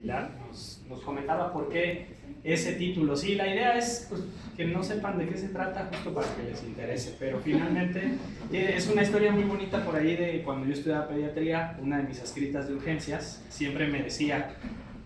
nos comentaba por qué ese título. Sí, la idea es pues, que no sepan de qué se trata justo para que les interese, pero finalmente es una historia muy bonita por ahí de cuando yo estudiaba pediatría. Una de mis adscritas de urgencias siempre me decía: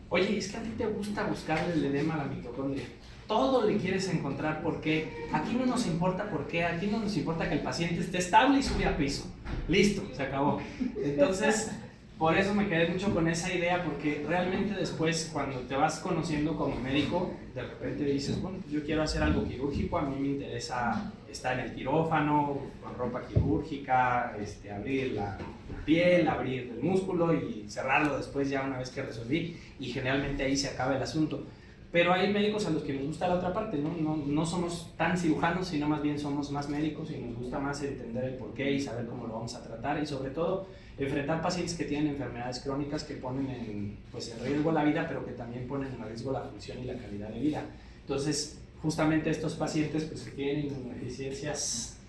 oye, es que a ti te gusta buscarle el edema a la mitocondria, todo le quieres encontrar por qué, aquí no nos importa por qué, aquí no nos importa que el paciente esté estable y sube a piso, listo, se acabó. Entonces, por eso me quedé mucho con esa idea, porque realmente después, cuando te vas conociendo como médico, de repente dices, bueno, yo quiero hacer algo quirúrgico, a mí me interesa estar en el quirófano, con ropa quirúrgica, abrir la piel, abrir el músculo y cerrarlo después ya una vez que resolví, y generalmente ahí se acaba el asunto. Pero hay médicos a los que nos gusta la otra parte, no somos tan cirujanos, sino más bien somos más médicos y nos gusta más entender el porqué y saber cómo lo vamos a tratar, y sobre todo enfrentar pacientes que tienen enfermedades crónicas que ponen en riesgo la vida, pero que también ponen en riesgo la función y la calidad de vida. Entonces, justamente estos pacientes pues, que tienen inmunodeficiencias,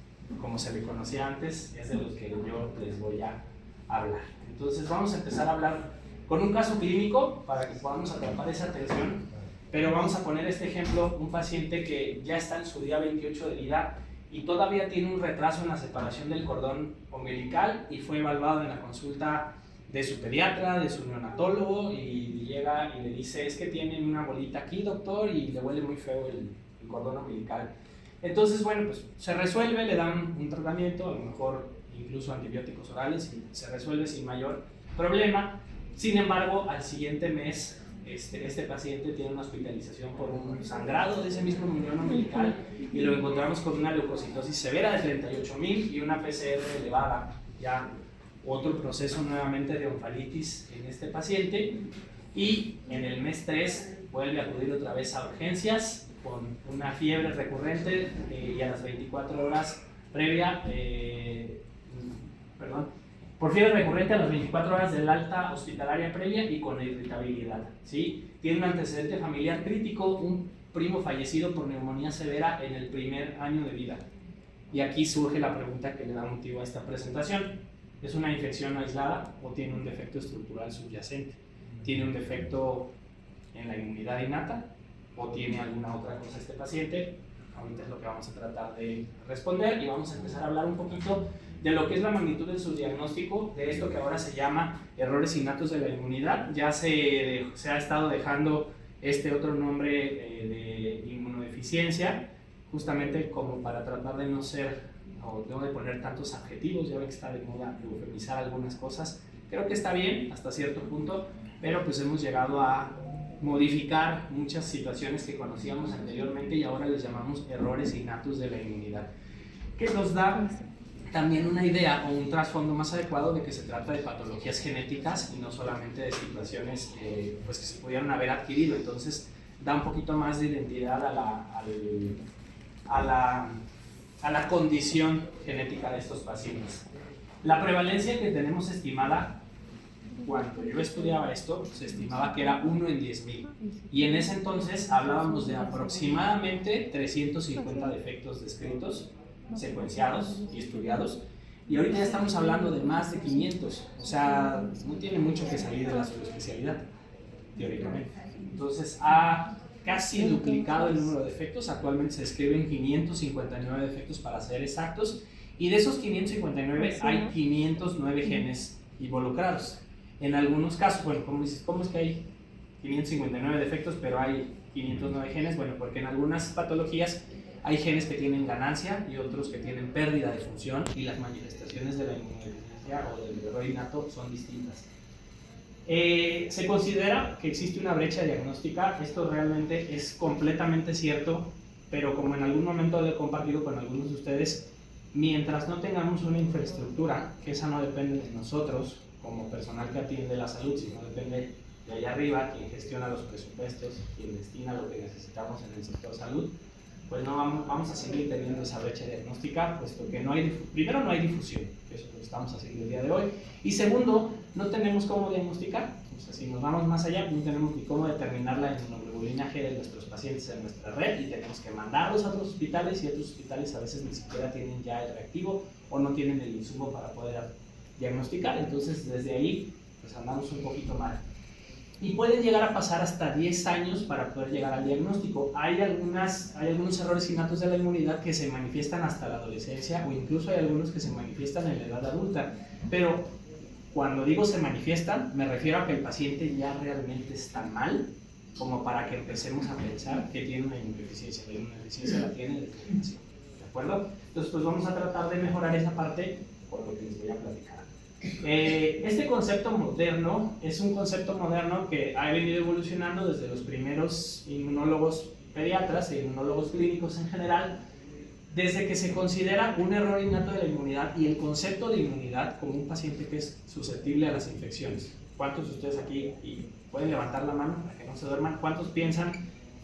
como se le conocía antes, es de los que yo les voy a hablar. Entonces, vamos a empezar a hablar con un caso clínico para que podamos atrapar esa atención, pero vamos a poner este ejemplo: un paciente que ya está en su día 28 de vida y todavía tiene un retraso en la separación del cordón umbilical, y fue evaluado en la consulta de su pediatra, de su neonatólogo, y llega y le dice: es que tiene una bolita aquí, doctor, y le huele muy feo el cordón umbilical. Entonces, bueno, pues se resuelve, le dan un tratamiento, a lo mejor incluso antibióticos orales, y se resuelve sin mayor problema. Sin embargo, al siguiente mes, este paciente tiene una hospitalización por un sangrado de ese mismo muñón umbilical, y lo encontramos con una leucocitosis severa de 38,000 y una PCR elevada, ya otro proceso nuevamente de oncolitis en este paciente. Y en el mes 3 vuelve a acudir otra vez a urgencias con una fiebre recurrente y a las 24 horas previa, por fiebre recurrente a las 24 horas del alta hospitalaria previa y con irritabilidad, ¿sí? Tiene un antecedente familiar crítico, un primo fallecido por neumonía severa en el primer año de vida. Y aquí surge la pregunta que le da motivo a esta presentación: ¿es una infección aislada o tiene un defecto estructural subyacente? ¿Tiene un defecto en la inmunidad innata o tiene alguna otra cosa este paciente? Ahorita es lo que vamos a tratar de responder, y vamos a empezar a hablar un poquito de lo que es la magnitud de su diagnóstico, de esto que ahora se llama errores innatos de la inmunidad. Ya se ha estado dejando este otro nombre de inmunodeficiencia, justamente como para tratar de no ser, o no de poner tantos adjetivos. Ya ven que está de moda eufemizar algunas cosas. Creo que está bien hasta cierto punto, pero pues hemos llegado a modificar muchas situaciones que conocíamos anteriormente y ahora les llamamos errores innatos de la inmunidad, que nos da también una idea o un trasfondo más adecuado de que se trata de patologías genéticas y no solamente de situaciones pues que se pudieron haber adquirido. Entonces da un poquito más de identidad a la condición genética de estos pacientes. La prevalencia que tenemos estimada, cuando yo estudiaba esto, se estimaba que era 1 en 10,000, y en ese entonces hablábamos de aproximadamente 350 defectos descritos, secuenciados y estudiados, y ahorita ya estamos hablando de más de 500, o sea, no tiene mucho que salir de la subespecialidad, teóricamente. Entonces ha casi duplicado el número de defectos. Actualmente se describen 559 defectos para ser exactos, y de esos 559 hay 509 genes involucrados. En algunos casos, bueno, ¿cómo dices? ¿Cómo es que hay 559 defectos pero hay 509 genes? Bueno, porque en algunas patologías hay genes que tienen ganancia y otros que tienen pérdida de función, y las manifestaciones de la inmunodeficiencia o del error innato son distintas. Se considera que existe una brecha diagnóstica. Esto realmente es completamente cierto, pero como en algún momento he compartido con algunos de ustedes, mientras no tengamos una infraestructura, que esa no depende de nosotros como personal que atiende la salud, sino depende de allá arriba, quien gestiona los presupuestos, quien destina lo que necesitamos en el sector salud, pues no vamos a seguir teniendo esa brecha diagnóstica, puesto que primero no hay difusión, que eso es lo que estamos haciendo el día de hoy, y segundo, no tenemos cómo diagnosticar. O sea, si nos vamos más allá, no tenemos ni cómo determinar la inmunoglobulina G de nuestros pacientes en nuestra red, y tenemos que mandarlos a otros hospitales, y otros hospitales a veces ni siquiera tienen ya el reactivo o no tienen el insumo para poder diagnosticar. Entonces desde ahí pues andamos un poquito mal. y pueden llegar a pasar hasta 10 años para poder llegar al diagnóstico. Hay algunos errores innatos de la inmunidad que se manifiestan hasta la adolescencia, o incluso hay algunos que se manifiestan en la edad adulta, pero cuando digo se manifiestan, me refiero a que el paciente ya realmente está mal, como para que empecemos a pensar que tiene una inmunodeficiencia. La inmunodeficiencia la tiene desde la nación, ¿de acuerdo? Entonces, pues vamos a tratar de mejorar esa parte por lo que les voy a platicar. Este concepto moderno es un concepto moderno que ha venido evolucionando desde los primeros inmunólogos pediatras e inmunólogos clínicos en general, desde que se considera un error innato de la inmunidad y el concepto de inmunidad como un paciente que es susceptible a las infecciones. ¿Cuántos de ustedes aquí, y pueden levantar la mano para que no se duerman, cuántos piensan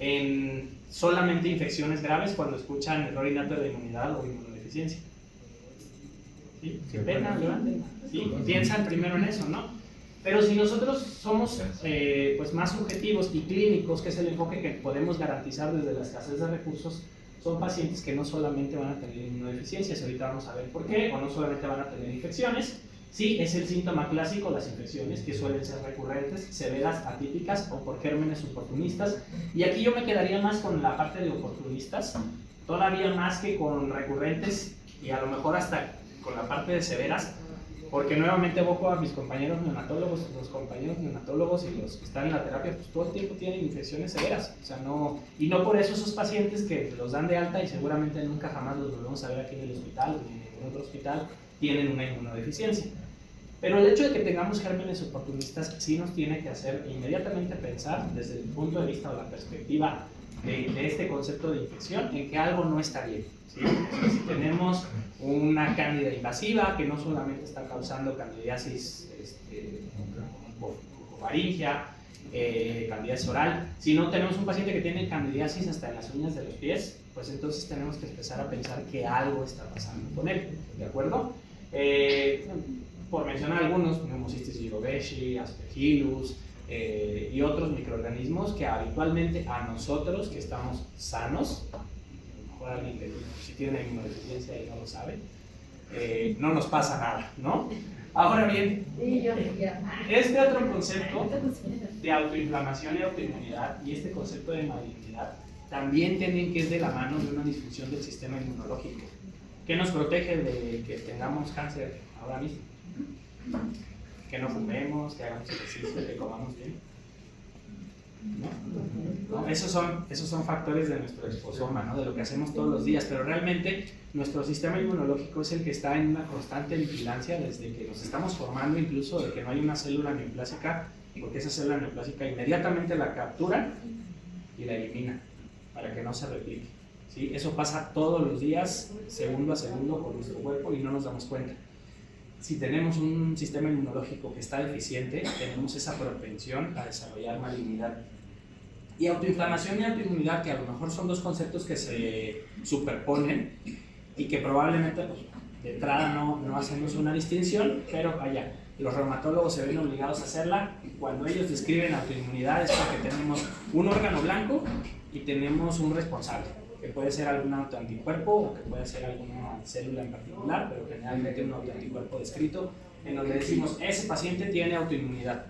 en solamente infecciones graves cuando escuchan error innato de la inmunidad o inmunodeficiencia? ¿Sí? Qué pena, levanten. ¿Sí? Piensan primero en eso, ¿no? Pero si nosotros somos pues más subjetivos y clínicos, que es el enfoque que podemos garantizar desde la escasez de recursos, son pacientes que no solamente van a tener inmunodeficiencias, ahorita vamos a ver por qué, o no solamente van a tener infecciones. Sí, es el síntoma clásico, las infecciones, que suelen ser recurrentes, severas, atípicas o por gérmenes oportunistas. Y aquí yo me quedaría más con la parte de oportunistas, todavía más que con recurrentes y a lo mejor hasta con la parte de severas, porque nuevamente evoco a mis compañeros neonatólogos, los compañeros neonatólogos y los que están en la terapia, pues todo el tiempo tienen infecciones severas, o sea, no, y no por eso esos pacientes que los dan de alta y seguramente nunca jamás los volvemos a ver aquí en el hospital o en ningún otro hospital, tienen una inmunodeficiencia. Pero el hecho de que tengamos gérmenes oportunistas sí nos tiene que hacer inmediatamente pensar desde el punto de vista o la perspectiva de este concepto de infección en que algo no está bien. ¿Sí? Si tenemos una cándida invasiva que no solamente está causando candidiasis bucofaringea, candidiasis oral, sino tenemos un paciente que tiene candidiasis hasta en las uñas de los pies, pues entonces tenemos que empezar a pensar que algo está pasando con él, ¿de acuerdo? Por mencionar algunos, Pneumocystis jirovecii, Aspergillus y otros microorganismos que habitualmente a nosotros que estamos sanos, a lo mejor alguien que si tiene inmunodeficiencia y no lo sabe, no nos pasa nada, ¿no? Ahora bien, este otro concepto de autoinflamación y autoinmunidad y este concepto de malignidad también tienen que ir de la mano de una disfunción del sistema inmunológico que nos protege de que tengamos cáncer ahora mismo. Que no fumemos, que hagamos ejercicio, que comamos bien. ¿No? Esos son factores de nuestro exposoma, ¿no? De lo que hacemos todos los días, pero realmente nuestro sistema inmunológico es el que está en una constante vigilancia desde que nos estamos formando, incluso de que no hay una célula neoplásica, porque esa célula neoplásica inmediatamente la captura y la elimina para que no se replique. ¿Sí? Eso pasa todos los días, segundo a segundo, por nuestro cuerpo y no nos damos cuenta. Si tenemos un sistema inmunológico que está deficiente, tenemos esa propensión a desarrollar malignidad. Y autoinflamación y autoinmunidad, que a lo mejor son dos conceptos que se superponen y que probablemente pues, de entrada no hacemos una distinción, pero vaya, los reumatólogos se ven obligados a hacerla. Cuando ellos describen autoinmunidad es porque tenemos un órgano blanco y tenemos un responsable, que puede ser algún autoanticuerpo o que puede ser alguna célula en particular, pero generalmente un autoanticuerpo descrito, en donde decimos, ese paciente tiene autoinmunidad.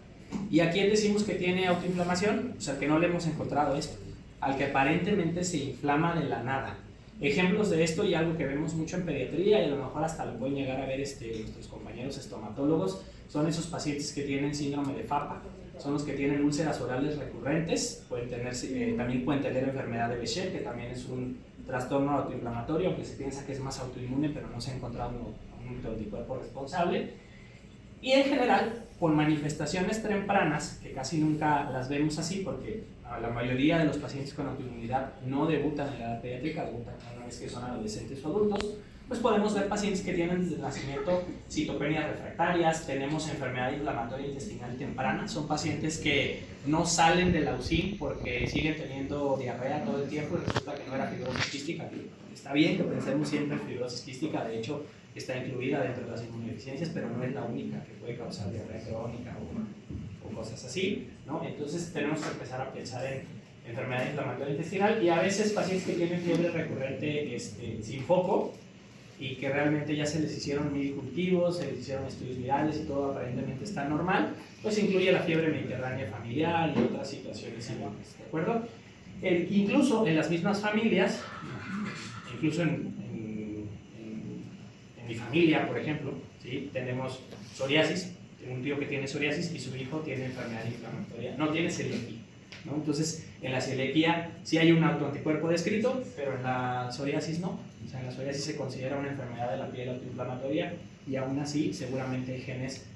¿Y a quién decimos que tiene autoinflamación? O sea, que no le hemos encontrado esto, al que aparentemente se inflama de la nada. Ejemplos de esto y algo que vemos mucho en pediatría y a lo mejor hasta lo pueden llegar a ver nuestros compañeros estomatólogos, son esos pacientes que tienen síndrome de FAPA. Son los que tienen úlceras orales recurrentes, también pueden tener enfermedad de Behçet, que también es un trastorno autoinflamatorio, aunque se piensa que es más autoinmune, pero no se ha encontrado un anticuerpo responsable. Y en general, con manifestaciones tempranas, que casi nunca las vemos así, porque la mayoría de los pacientes con autoinmunidad no debutan en la edad pediátrica, debutan una vez que son adolescentes o adultos, pues podemos ver pacientes que tienen desde el nacimiento citopenias refractarias, tenemos enfermedad inflamatoria intestinal temprana, son pacientes que no salen de la UCI porque siguen teniendo diarrea todo el tiempo y resulta que no era fibrosis quística. Está bien que pensemos siempre en fibrosis quística, de hecho está incluida dentro de las inmunodeficiencias, pero no es la única que puede causar diarrea crónica o cosas así, ¿no? Entonces tenemos que empezar a pensar en enfermedad inflamatoria intestinal y a veces pacientes que tienen fiebre recurrente sin foco, y que realmente ya se les hicieron 1000 cultivos, se les hicieron estudios virales y todo aparentemente está normal, pues incluye la fiebre mediterránea familiar y otras situaciones iguales, ¿de acuerdo? Incluso en las mismas familias, incluso en mi familia, por ejemplo, ¿sí? Tenemos psoriasis, tengo un tío que tiene psoriasis y su hijo tiene enfermedad inflamatoria, no tiene celiaquía, ¿no? Entonces, en la celiaquía sí hay un autoanticuerpo descrito, pero en la psoriasis no. O sea, en la psoriasis se considera una enfermedad de la piel autoinflamatoria y aún así seguramente hay genes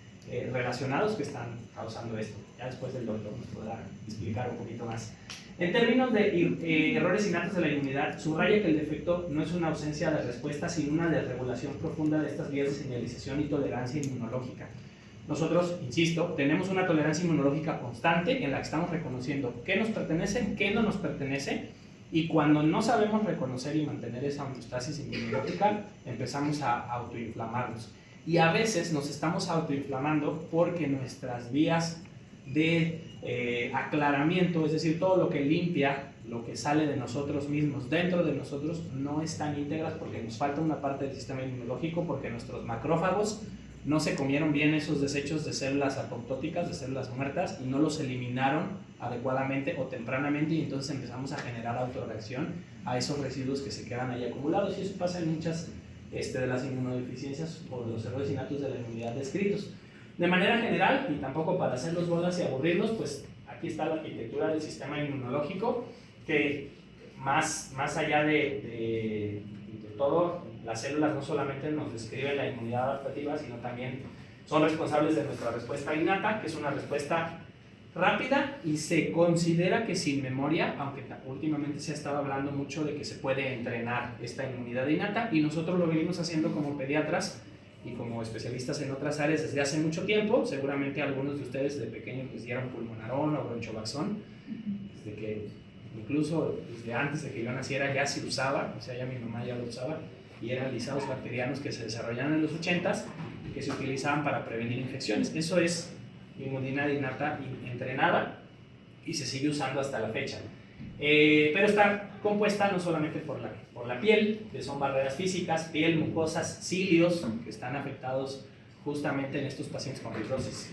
relacionados que están causando esto. Ya después el doctor nos podrá explicar un poquito más. En términos de errores innatos de la inmunidad, subraya que el defecto no es una ausencia de respuesta, sino una desregulación profunda de estas vías de señalización y tolerancia inmunológica. Nosotros, insisto, tenemos una tolerancia inmunológica constante en la que estamos reconociendo qué nos pertenece, qué no nos pertenece, y cuando no sabemos reconocer y mantener esa homeostasis inmunológica, empezamos a autoinflamarnos. Y a veces nos estamos autoinflamando porque nuestras vías de aclaramiento, es decir, todo lo que limpia, lo que sale de nosotros mismos, dentro de nosotros, no están íntegras porque nos falta una parte del sistema inmunológico, porque nuestros macrófagos no se comieron bien esos desechos de células apoptóticas, de células muertas, y no los eliminaron adecuadamente o tempranamente, y entonces empezamos a generar autorreacción a esos residuos que se quedan ahí acumulados, y eso pasa en muchas de las inmunodeficiencias o de los errores innatos de la inmunidad descritos. De manera general, y tampoco para hacerlos bolas y aburrirlos, pues aquí está la arquitectura del sistema inmunológico, que más allá de todo, las células no solamente nos describen la inmunidad adaptativa, sino también son responsables de nuestra respuesta innata, que es una respuesta rápida y se considera que sin memoria, aunque últimamente se ha estado hablando mucho de que se puede entrenar esta inmunidad innata, y nosotros lo venimos haciendo como pediatras y como especialistas en otras áreas desde hace mucho tiempo. Seguramente algunos de ustedes de pequeños les dieron pulmonarón o bronchobaxón, desde que incluso desde antes de que yo naciera ya se usaba, o sea, ya mi mamá ya lo usaba, y eran lisados bacterianos que se desarrollaron en los 80s y que se utilizaban para prevenir infecciones. Eso es inmunidad innata entrenada y se sigue usando hasta la fecha. Pero está compuesta no solamente por la piel, que son barreras físicas, piel, mucosas, cilios, que están afectados justamente en estos pacientes con fibrosis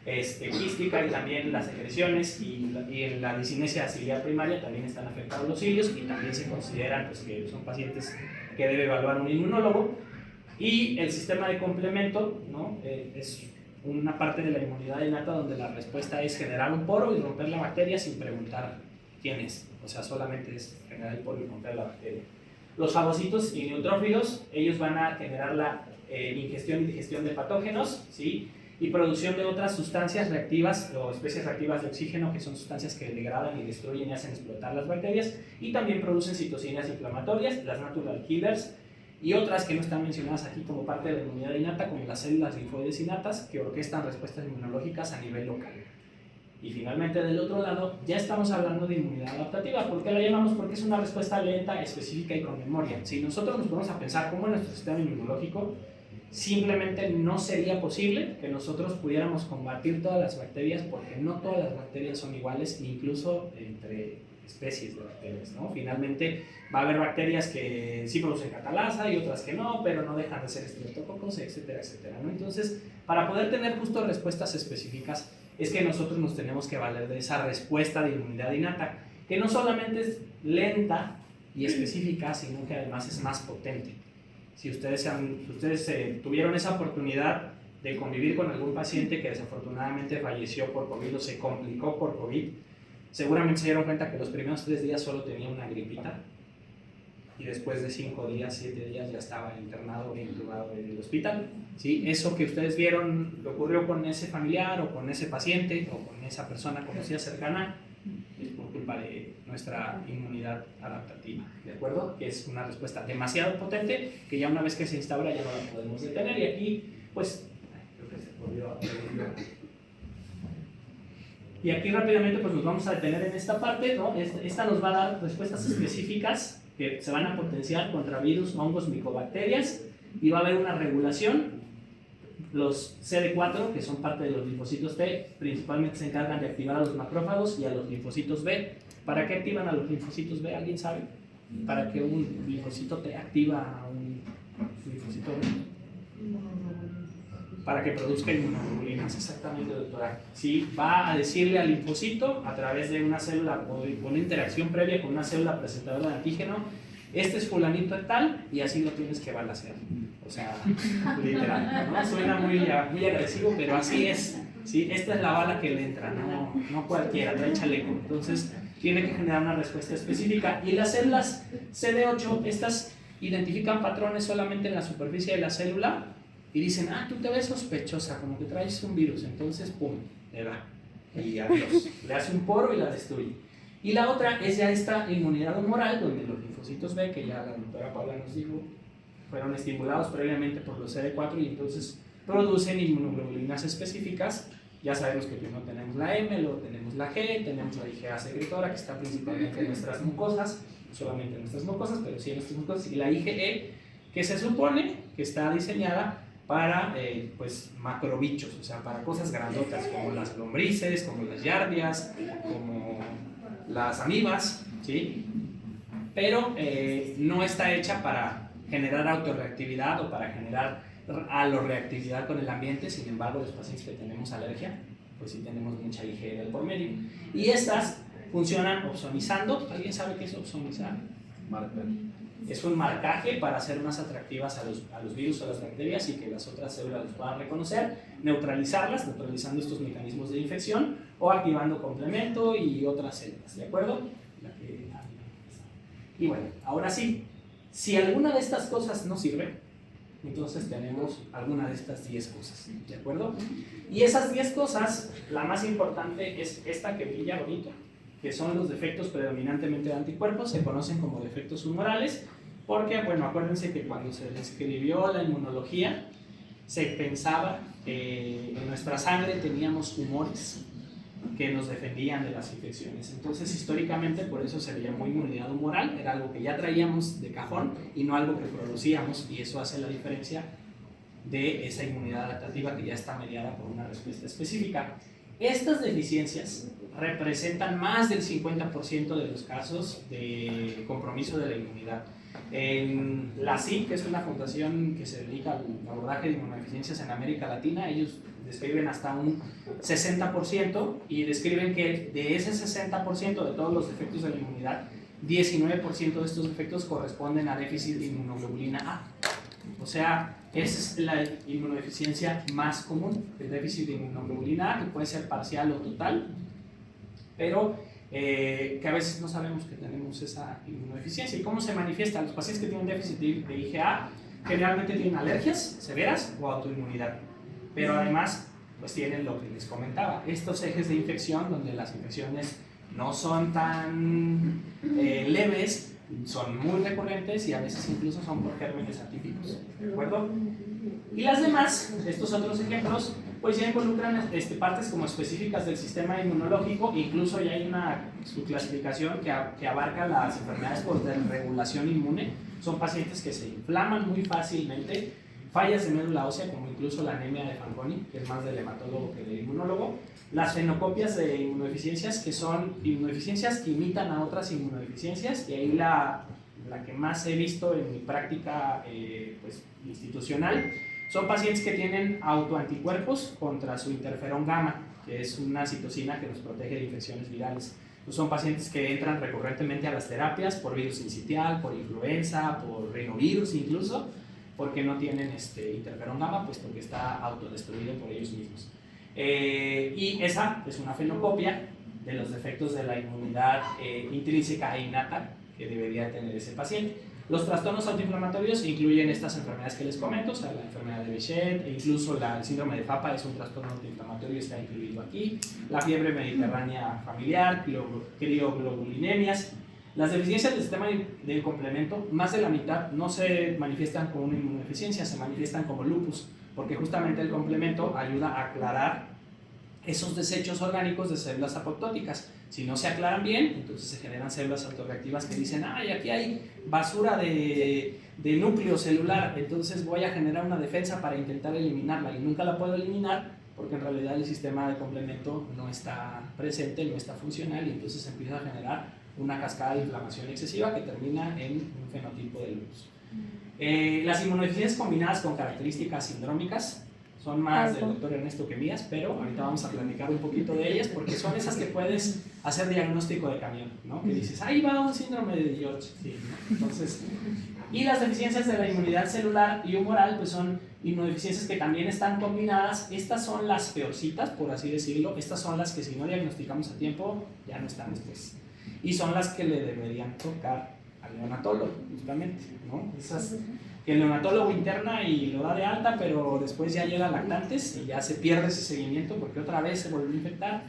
quística, y también las secreciones y en la discinesia ciliar primaria también están afectados los cilios, y también se consideran pues, que son pacientes que debe evaluar un inmunólogo. Y el sistema de complemento, ¿no? Es una parte de la inmunidad innata donde la respuesta es generar un poro y romper la bacteria sin preguntar quién es, o sea, solamente es generar el poro y romper la bacteria. Los fagocitos y neutrófilos, ellos van a generar la ingestión y digestión de patógenos, ¿sí? Y producción de otras sustancias reactivas o especies reactivas de oxígeno, que son sustancias que degradan y destruyen y hacen explotar las bacterias, y también producen citocinas inflamatorias, las natural killers, y otras que no están mencionadas aquí como parte de la inmunidad innata, como las células linfoides innatas, que orquestan respuestas inmunológicas a nivel local. Y finalmente, del otro lado, ya estamos hablando de inmunidad adaptativa. ¿Por qué la llamamos? Porque es una respuesta lenta, específica y con memoria. Si nosotros nos ponemos a pensar cómo es nuestro sistema inmunológico, simplemente no sería posible que nosotros pudiéramos combatir todas las bacterias, porque no todas las bacterias son iguales, incluso entre especies de bacterias, ¿no? Finalmente va a haber bacterias que sí producen catalasa y otras que no, pero no dejan de ser estreptococos, etcétera, etcétera, ¿no? Entonces, para poder tener justo respuestas específicas, es que nosotros nos tenemos que valer de esa respuesta de inmunidad innata, que no solamente es lenta y específica, sino que además es más potente. Si ustedes tuvieron esa oportunidad de convivir con algún paciente que desafortunadamente falleció por COVID o se complicó por COVID, seguramente se dieron cuenta que los primeros 3 días solo tenía una gripita, y después de 5 días, 7 días ya estaba internado e intubado en el hospital, ¿sí? Eso que ustedes vieron que ocurrió con ese familiar o con ese paciente o con esa persona conocida cercana, es por culpa de nuestra inmunidad adaptativa, ¿de acuerdo? Que es una respuesta demasiado potente que ya una vez que se instaura ya no la podemos detener. Y aquí, pues, creo que se volvió. Y aquí rápidamente pues nos vamos a detener en esta parte, ¿no? Esta nos va a dar respuestas específicas que se van a potenciar contra virus, hongos, micobacterias, y va a haber una regulación. Los CD4, que son parte de los linfocitos T, principalmente se encargan de activar a los macrófagos y a los linfocitos B. ¿Para qué activan a los linfocitos B? ¿Alguien sabe? ¿Para qué un linfocito T activa a un linfocito B? Para que produzca inmunoglobulinas, exactamente, doctora. Sí, va a decirle al linfocito a través de una célula o de una interacción previa con una célula presentadora de antígeno: este es fulanito de tal y así lo tienes que balancear. O sea, literal, ¿no? Suena muy agresivo, pero así es. ¿Sí? Esta es la bala que le entra, no cualquiera, trae chaleco. Entonces, tiene que generar una respuesta específica. Y las células CD8, estas identifican patrones solamente en la superficie de la célula y dicen: tú te ves sospechosa, como que traes un virus. Entonces, pum, le da. Y adiós. Le hace un poro y la destruye. Y la otra es ya esta inmunidad humoral, donde los linfocitos B, que ya la doctora Paula nos dijo, fueron estimulados previamente por los CD4 y entonces producen inmunoglobulinas específicas. Ya sabemos que primero tenemos la M, luego tenemos la G, tenemos la IgA secretora, que está principalmente en nuestras mucosas, no solamente en nuestras mucosas, pero sí en nuestras mucosas, y la IgE, que se supone que está diseñada para pues macrobichos, o sea, para cosas grandotas, como las lombrices, como las yardias, como las amibas, ¿sí? Pero no está hecha para generar autorreactividad o para generar aloreactividad con el ambiente. Sin embargo, los pacientes que tenemos alergia, pues sí tenemos mucha IgE del por medio. Y estas funcionan opsonizando. ¿Alguien sabe qué es opsonizar? Marcar. Es un marcaje para hacer más atractivas a los virus o a las bacterias y que las otras células los puedan reconocer, neutralizarlas, neutralizando estos mecanismos de infección o activando complemento y otras células, ¿de acuerdo? Y bueno, ahora sí, si alguna de estas cosas no sirve, entonces tenemos alguna de estas 10 cosas, ¿de acuerdo? Y esas 10 cosas, la más importante es esta que brilla bonito, que son los defectos predominantemente de anticuerpos. Se conocen como defectos humorales porque, bueno, acuérdense que cuando se describió la inmunología se pensaba que en nuestra sangre teníamos humores que nos defendían de las infecciones. Entonces, históricamente, por eso se le llamó inmunidad humoral. Era algo que ya traíamos de cajón y no algo que producíamos, y eso hace la diferencia de esa inmunidad adaptativa que ya está mediada por una respuesta específica. Estas deficiencias representan más del 50% de los casos de compromiso de la inmunidad. En la CIP, que es una fundación que se dedica al abordaje de inmunodeficiencias en América Latina, ellos describen hasta un 60% y describen que de ese 60% de todos los defectos de la inmunidad, 19% de estos defectos corresponden a déficit de inmunoglobulina A. O sea, esa es la inmunodeficiencia más común, el déficit de inmunoglobulina A, que puede ser parcial o total, pero que a veces no sabemos que tenemos esa inmunodeficiencia. ¿Y cómo se manifiesta? Los pacientes que tienen déficit de IgA generalmente tienen alergias severas o autoinmunidad, pero además pues tienen lo que les comentaba, estos ejes de infección donde las infecciones no son tan leves, son muy recurrentes y a veces incluso son por gérmenes atípicos, ¿de acuerdo? Y las demás, estos otros ejemplos, pues ya involucran partes como específicas del sistema inmunológico. Incluso ya hay una subclasificación que abarca las enfermedades por desregulación inmune. Son pacientes que se inflaman muy fácilmente, fallas de médula ósea, como incluso la anemia de Fanconi, que es más del hematólogo que del inmunólogo. Las fenocopias de inmunodeficiencias, que son inmunodeficiencias que imitan a otras inmunodeficiencias, y ahí la que más he visto en mi práctica pues, institucional, son pacientes que tienen autoanticuerpos contra su interferón gamma, que es una citocina que nos protege de infecciones virales. Son pacientes que entran recurrentemente a las terapias por virus sincitial, por influenza, por rinovirus incluso, porque no tienen interferón gamma, puesto que está autodestruido por ellos mismos. Y esa es una fenocopia de los defectos de la inmunidad intrínseca e innata que debería tener ese paciente. Los trastornos autoinflamatorios incluyen estas enfermedades que les comento, o sea, la enfermedad de Behçet, e incluso el síndrome de Fapa es un trastorno autoinflamatorio, está incluido aquí, la fiebre mediterránea familiar, crioglobulinemias. Las deficiencias del sistema de complemento, más de la mitad no se manifiestan como una inmunodeficiencia, se manifiestan como lupus, porque justamente el complemento ayuda a aclarar esos desechos orgánicos de células apoptóticas. Si no se aclaran bien, entonces se generan células autorreactivas que dicen: ¡ay, aquí hay basura de núcleo celular! Entonces voy a generar una defensa para intentar eliminarla, y nunca la puedo eliminar porque en realidad el sistema de complemento no está presente, no está funcional, y entonces empieza a generar una cascada de inflamación excesiva que termina en un fenotipo de lupus. Las inmunodeficiencias combinadas con características sindrómicas son más del doctor Ernesto que mías, pero ahorita vamos a platicar un poquito de ellas porque son esas que puedes hacer diagnóstico de camión, ¿no? Que dices, ahí va un síndrome de George, sí, ¿no? Entonces, y las deficiencias de la inmunidad celular y humoral, pues son inmunodeficiencias que también están combinadas. Estas son las peorcitas, por así decirlo. Estas son las que si no diagnosticamos a tiempo, ya no están después. Y son las que le deberían tocar al neonatólogo, justamente, ¿no? Esas que el neonatólogo interna y lo da de alta, pero después ya llega a lactantes y ya se pierde ese seguimiento porque otra vez se volvió a infectar.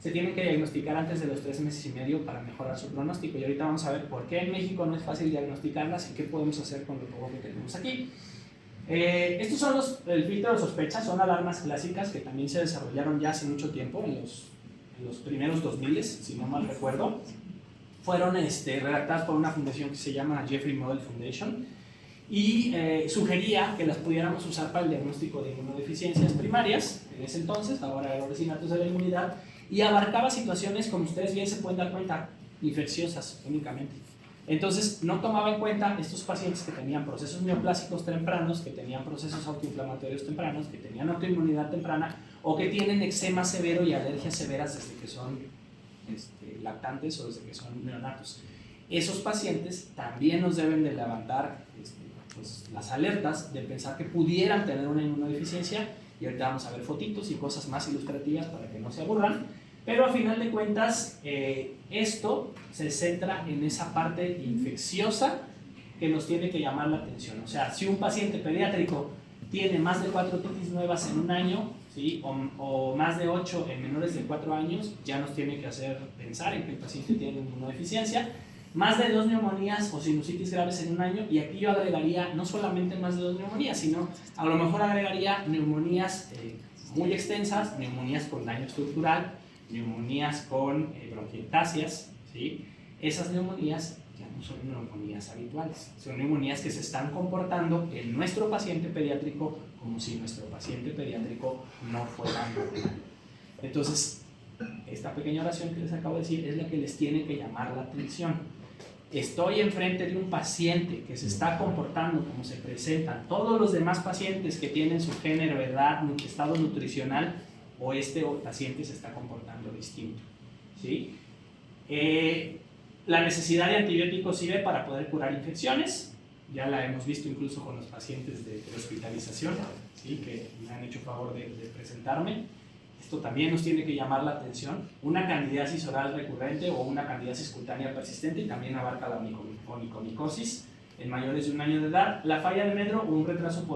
Se tienen que diagnosticar antes de los 3 meses y medio para mejorar su pronóstico. Y ahorita vamos a ver por qué en México no es fácil diagnosticarlas y qué podemos hacer con lo poco que tenemos aquí. Estos son el filtro de sospecha, son alarmas clásicas que también se desarrollaron ya hace mucho tiempo, en los primeros 2000, si no mal recuerdo. Fueron redactadas por una fundación que se llama Jeffrey Model Foundation y sugería que las pudiéramos usar para el diagnóstico de inmunodeficiencias primarias, en ese entonces, ahora errores innatos de la inmunidad, y abarcaba situaciones, como ustedes bien se pueden dar cuenta, infecciosas únicamente. Entonces, no tomaba en cuenta estos pacientes que tenían procesos neoplásicos tempranos, que tenían procesos autoinflamatorios tempranos, que tenían autoinmunidad temprana o que tienen eczema severo y alergias severas desde que son lactantes o desde que son neonatos. Esos pacientes también nos deben de levantar pues, las alertas de pensar que pudieran tener una inmunodeficiencia, y ahorita vamos a ver fotitos y cosas más ilustrativas para que no se aburran, pero a final de cuentas esto se centra en esa parte infecciosa que nos tiene que llamar la atención. O sea, si un paciente pediátrico tiene más de 4 otitis nuevas en un año, ¿sí? o más de 8 en menores de 4 años, ya nos tiene que hacer pensar en que el paciente tiene inmunodeficiencia. Más de 2 neumonías o sinusitis graves en un año, y aquí yo agregaría no solamente más de 2 neumonías, sino a lo mejor agregaría neumonías muy extensas, neumonías con daño estructural, neumonías con bronquiectasias, ¿sí? Esas neumonías ya no son neumonías habituales, son neumonías que se están comportando en nuestro paciente pediátrico como si nuestro paciente pediátrico no fuera normal. Entonces, esta pequeña oración que les acabo de decir es la que les tiene que llamar la atención. Estoy enfrente de un paciente que se está comportando como se presentan todos los demás pacientes que tienen su género, edad, estado nutricional, o paciente se está comportando distinto, ¿sí? La necesidad de antibióticos sirve para poder curar infecciones, ya la hemos visto incluso con los pacientes de hospitalización, ¿sí? Que me han hecho favor de presentarme. Esto también nos tiene que llamar la atención. Una candidiasis oral recurrente o una candidiasis cutánea persistente, y también abarca la onicomicosis en mayores de 1 año de edad. La falla de Medro o un retraso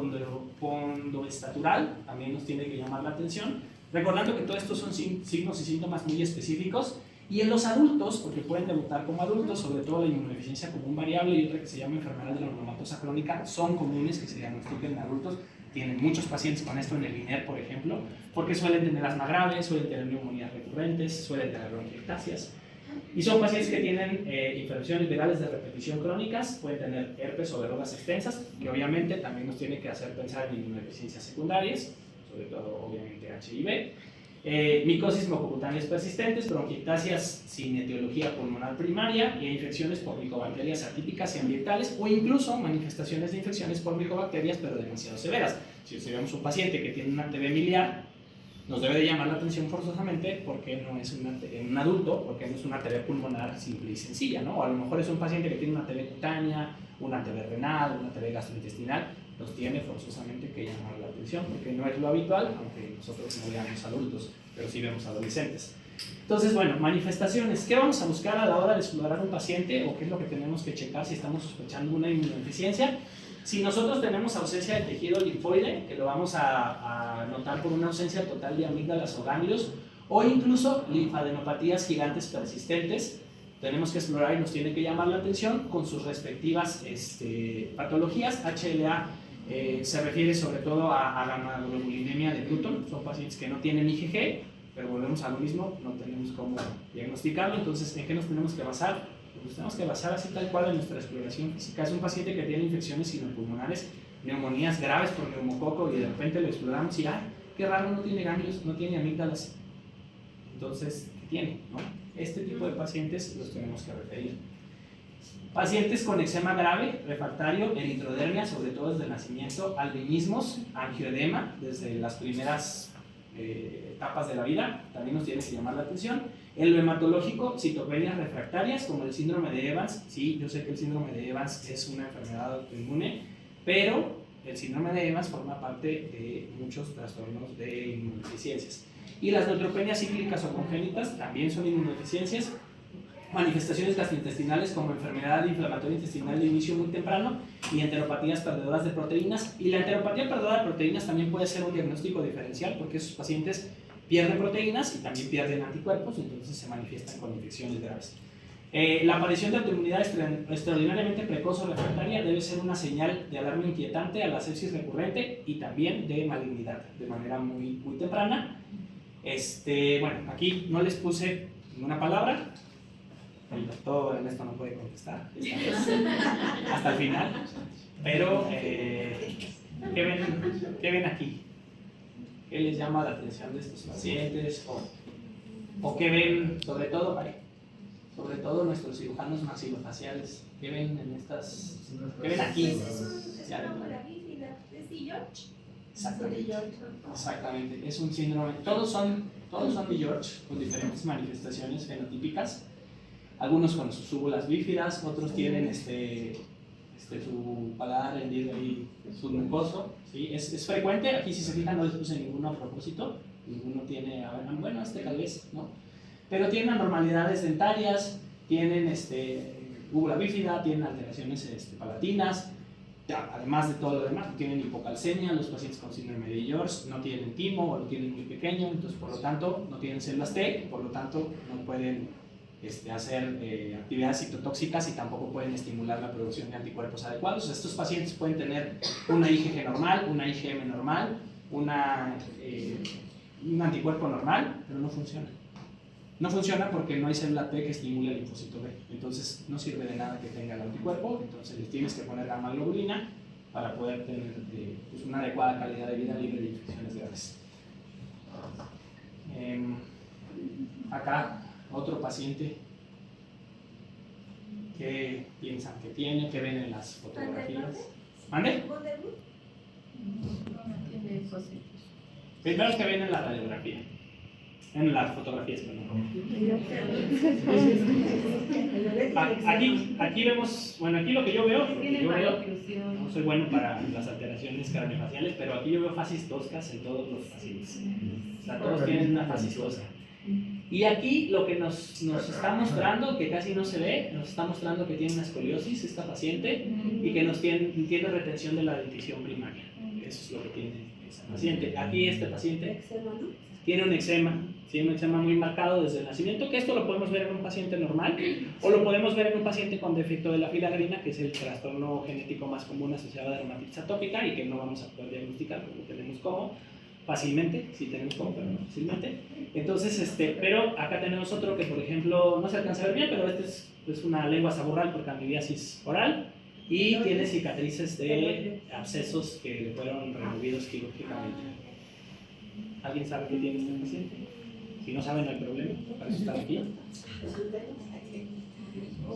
pondoestatural también nos tiene que llamar la atención. Recordando que todos estos son signos y síntomas muy específicos. Y en los adultos, porque pueden debutar como adultos, sobre todo la inmunodeficiencia común variable y otra que se llama enfermedad de la neumatosa crónica, son comunes que se diagnostiquen en adultos. Tienen muchos pacientes con esto en el INER, por ejemplo, porque suelen tener asma grave, suelen tener neumonías recurrentes, suelen tener bronquiectasias. Y son pacientes que tienen infecciones virales de repetición crónicas, pueden tener herpes o verrugas extensas, que obviamente también nos tiene que hacer pensar en inmunodeficiencias secundarias, sobre todo obviamente HIV. Micosis mucocutáneas persistentes, bronquiectasias sin etiología pulmonar primaria y infecciones por micobacterias atípicas y ambientales, o incluso manifestaciones de infecciones por micobacterias pero demasiado severas. Si observamos un paciente que tiene una TB miliar, nos debe de llamar la atención forzosamente porque no es un adulto, porque no es una TB pulmonar simple y sencilla, ¿no? O a lo mejor es un paciente que tiene una TB cutánea, una TB renal, una TB gastrointestinal, nos tiene forzosamente que llamar la atención, porque no es lo habitual, aunque nosotros no veamos adultos, pero sí vemos adolescentes. Entonces, bueno, manifestaciones. ¿Qué vamos a buscar a la hora de explorar un paciente o qué es lo que tenemos que checar si estamos sospechando una inmunodeficiencia? Si nosotros tenemos ausencia de tejido linfoide, que lo vamos a notar por una ausencia total de amígdalas o ganglios, o incluso linfadenopatías gigantes persistentes, tenemos que explorar y nos tiene que llamar la atención con sus respectivas patologías. HLA se refiere sobre todo a la gamaglobulinemia de Bruton, son pacientes que no tienen IgG, pero volvemos a lo mismo, no tenemos cómo diagnosticarlo. Entonces, ¿en qué nos tenemos que basar? Nos tenemos que basar así tal cual en nuestra exploración física. Es un paciente que tiene infecciones sinopulmonares, neumonías graves por neumococo, y de repente lo exploramos y ¡ay, qué raro! No tiene ganglios, no tiene amígdalas. Entonces, ¿qué tiene? ¿No? Este tipo de pacientes los tenemos que referir. Pacientes con eczema grave, refractario, eritrodermia, sobre todo desde el nacimiento, albinismos, angioedema, desde las primeras etapas de la vida, también nos tiene que llamar la atención. En lo hematológico, citopenias refractarias, como el síndrome de Evans. Sí, yo sé que el síndrome de Evans es una enfermedad autoinmune, pero el síndrome de Evans forma parte de muchos trastornos de inmunodeficiencias. Y las neutropenias cíclicas o congénitas también son inmunodeficiencias. Manifestaciones gastrointestinales como enfermedad inflamatoria intestinal de inicio muy temprano y enteropatías perdedoras de proteínas. Y la enteropatía perdedora de proteínas también puede ser un diagnóstico diferencial porque esos pacientes pierden proteínas y también pierden anticuerpos, entonces se manifiestan con infecciones graves. La aparición de autoinmunidad extraordinariamente precoz o refractaria debe ser una señal de alarma inquietante a la sepsis recurrente y también de malignidad de manera muy temprana. Bueno, aquí no les puse ninguna palabra. El doctor Ernesto no puede contestar hasta el final, pero ¿qué ven aquí? ¿Qué les llama la atención de estos pacientes? ¿O qué ven, sobre todo nuestros cirujanos maxilofaciales? ¿Qué ven en estas? ¿Qué ven aquí? Exactamente, es un síndrome. Todos son de George con diferentes manifestaciones fenotípicas. Algunos con sus úvulas bífidas, otros tienen su paladar hendido y submucoso, ¿sí? Es frecuente, aquí si se fijan no les puse ninguno a propósito, ninguno tiene, bueno, tal vez, ¿no? Pero tienen anormalidades dentarias, tienen úvula bífida, tienen alteraciones palatinas, además de todo lo demás, tienen hipocalcemia, los pacientes con síndrome de George no tienen timo o lo tienen muy pequeño, entonces por lo tanto no tienen células T, por lo tanto no pueden hacer actividades citotóxicas y tampoco pueden estimular la producción de anticuerpos adecuados. Estos pacientes pueden tener una IgG normal, una IgM normal, un anticuerpo normal, pero no funciona. No funciona porque no hay célula T que estimule el linfocito B. Entonces no sirve de nada que tenga el anticuerpo, entonces les tienes que poner gamma globulina para poder tener una adecuada calidad de vida libre de infecciones graves. Acá otro paciente que piensan que tiene, que ven en las fotografías. ¿Mande? Primero que ven en la radiografía, en las fotografías, perdón. Aquí vemos, bueno, aquí lo que yo veo, no soy bueno para las alteraciones craneofaciales, pero aquí yo veo facies toscas en todos los pacientes. O sea, todos tienen una facies tosca. Y aquí lo que nos está mostrando, que casi no se ve, nos está mostrando que tiene una escoliosis esta paciente y que tiene retención de la dentición primaria. Eso es lo que tiene esa paciente. Aquí este paciente tiene un eczema muy marcado desde el nacimiento, que esto lo podemos ver en un paciente normal o lo podemos ver en un paciente con defecto de la filagrina, que es el trastorno genético más común asociado a la dermatitis atópica y que no vamos a poder diagnosticar porque no tenemos cómo. Fácilmente, sí tenemos como, pero no fácilmente. Entonces, pero acá tenemos otro que, por ejemplo, no se alcanza a ver bien, pero es una lengua saburral por candidiasis oral y tiene cicatrices de abscesos que le fueron removidos quirúrgicamente. ¿Alguien sabe qué tiene este paciente? Si no saben, no hay problema, para eso están aquí.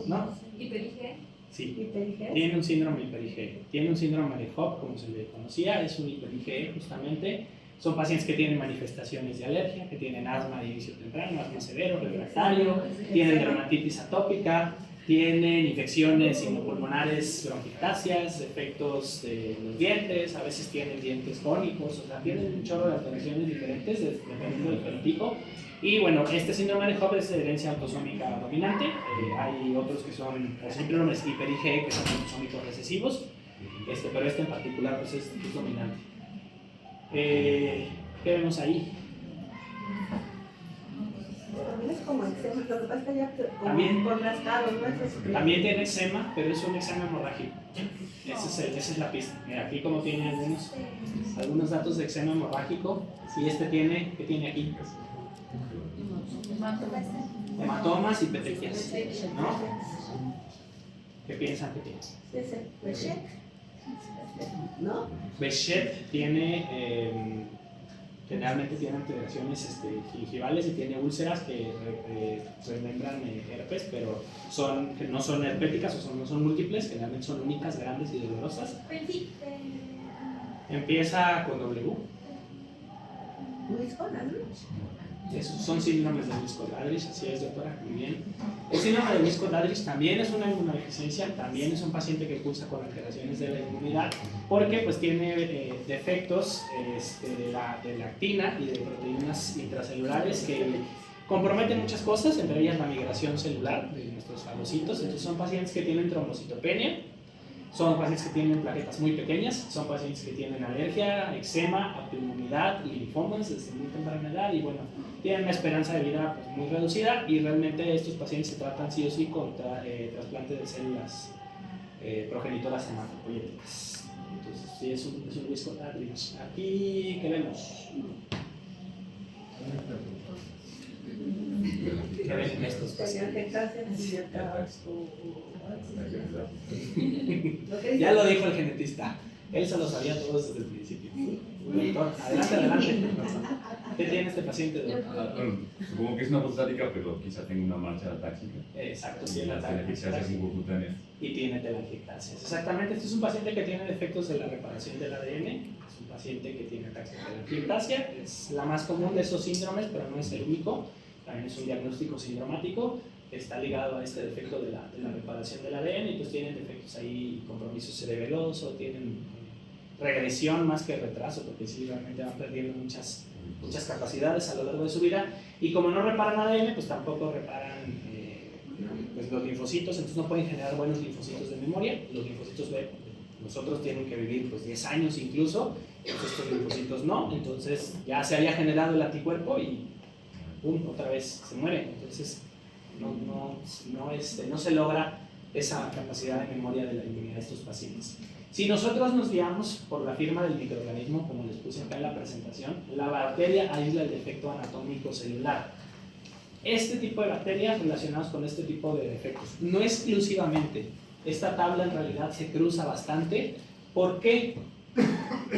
¿No? ¿Hiper-IgE? Sí, tiene un síndrome hiper-IgE. Tiene un síndrome de Hopp, como se le conocía, es un hiper-IgE justamente. Son pacientes que tienen manifestaciones de alergia, que tienen asma de inicio temprano, asma severo, refractario, tienen dermatitis atópica, tienen infecciones sinopulmonares, bronquiectasias, defectos de los dientes, a veces tienen dientes cónicos, o sea, tienen un chorro de alteraciones diferentes dependiendo del fenotipo. Y bueno, este síndrome de Hopp es de herencia autosómica dominante. Hay otros que son síndromes hiper-IgE que son autosómicos recesivos, pero este en particular pues es dominante. ¿Qué vemos ahí? También es como eczema, lo que pasa es que ya también, por rascado, ¿no? También tiene eczema, pero es un eczema hemorrágico. Esa es la pista. Mira, aquí como tiene algunos datos de eczema hemorrágico, y ¿qué tiene aquí? Hematomas y petequias, ¿no? ¿Qué piensan que tiene? ¿No? Behçet tiene Generalmente tiene alteraciones gingivales y tiene úlceras que remembran herpes, pero que no son herpéticas o no son múltiples, generalmente son únicas, grandes y dolorosas. Empieza con W. Esos son síndromes de Wiskott-Aldrich, así es, doctora, muy bien. El síndrome de Wiskott-Aldrich también es una inmunodeficiencia, también es un paciente que cursa con alteraciones de la inmunidad, porque pues tiene defectos de la actina y de proteínas intracelulares que comprometen muchas cosas, entre ellas la migración celular de nuestros fagocitos. Entonces son pacientes que tienen trombocitopenia, son pacientes que tienen plaquetas muy pequeñas, son pacientes que tienen alergia, eczema, autoinmunidad, linfomas desde muy temprana edad y bueno, tienen una esperanza de vida pues, muy reducida y realmente estos pacientes se tratan sí o sí con trasplante de células progenitoras hematopoyéticas. Entonces sí, es un Wiskott-Aldrich. Aquí, ¿qué vemos? ¿Qué ven estos pacientes? Ya lo dijo el genetista, él se lo sabía todo desde el principio. Doctor, adelante. ¿Qué tiene este paciente, doctor? Supongo que es una prostática, pero quizá tenga una marcha táxica. Exacto, sí, la telangiectasias subcutánea. Y tiene telangiectasias. Exactamente, este es un paciente que tiene defectos de la reparación del ADN, es un paciente que tiene ataxia de telangiectasia, es la más común de esos síndromes, pero no es el único, también es un diagnóstico sindromático. Está ligado a este defecto de la reparación del ADN y pues tienen defectos ahí, compromiso cerebeloso, tienen regresión más que retraso, porque sí, realmente van perdiendo muchas capacidades a lo largo de su vida y como no reparan ADN, pues tampoco reparan pues los linfocitos, entonces no pueden generar buenos linfocitos de memoria. Los linfocitos B, nosotros tienen que vivir pues 10 años incluso, pues estos linfocitos no, entonces ya se había generado el anticuerpo y ¡pum!, otra vez se muere. Entonces no se logra esa capacidad de memoria de la inmunidad de estos pacientes. Si nosotros nos guiamos por la firma del microorganismo, como les puse acá en la presentación, la bacteria aísla el defecto anatómico celular. Este tipo de bacterias relacionadas con este tipo de defectos, no exclusivamente, esta tabla en realidad se cruza bastante. ¿Por qué?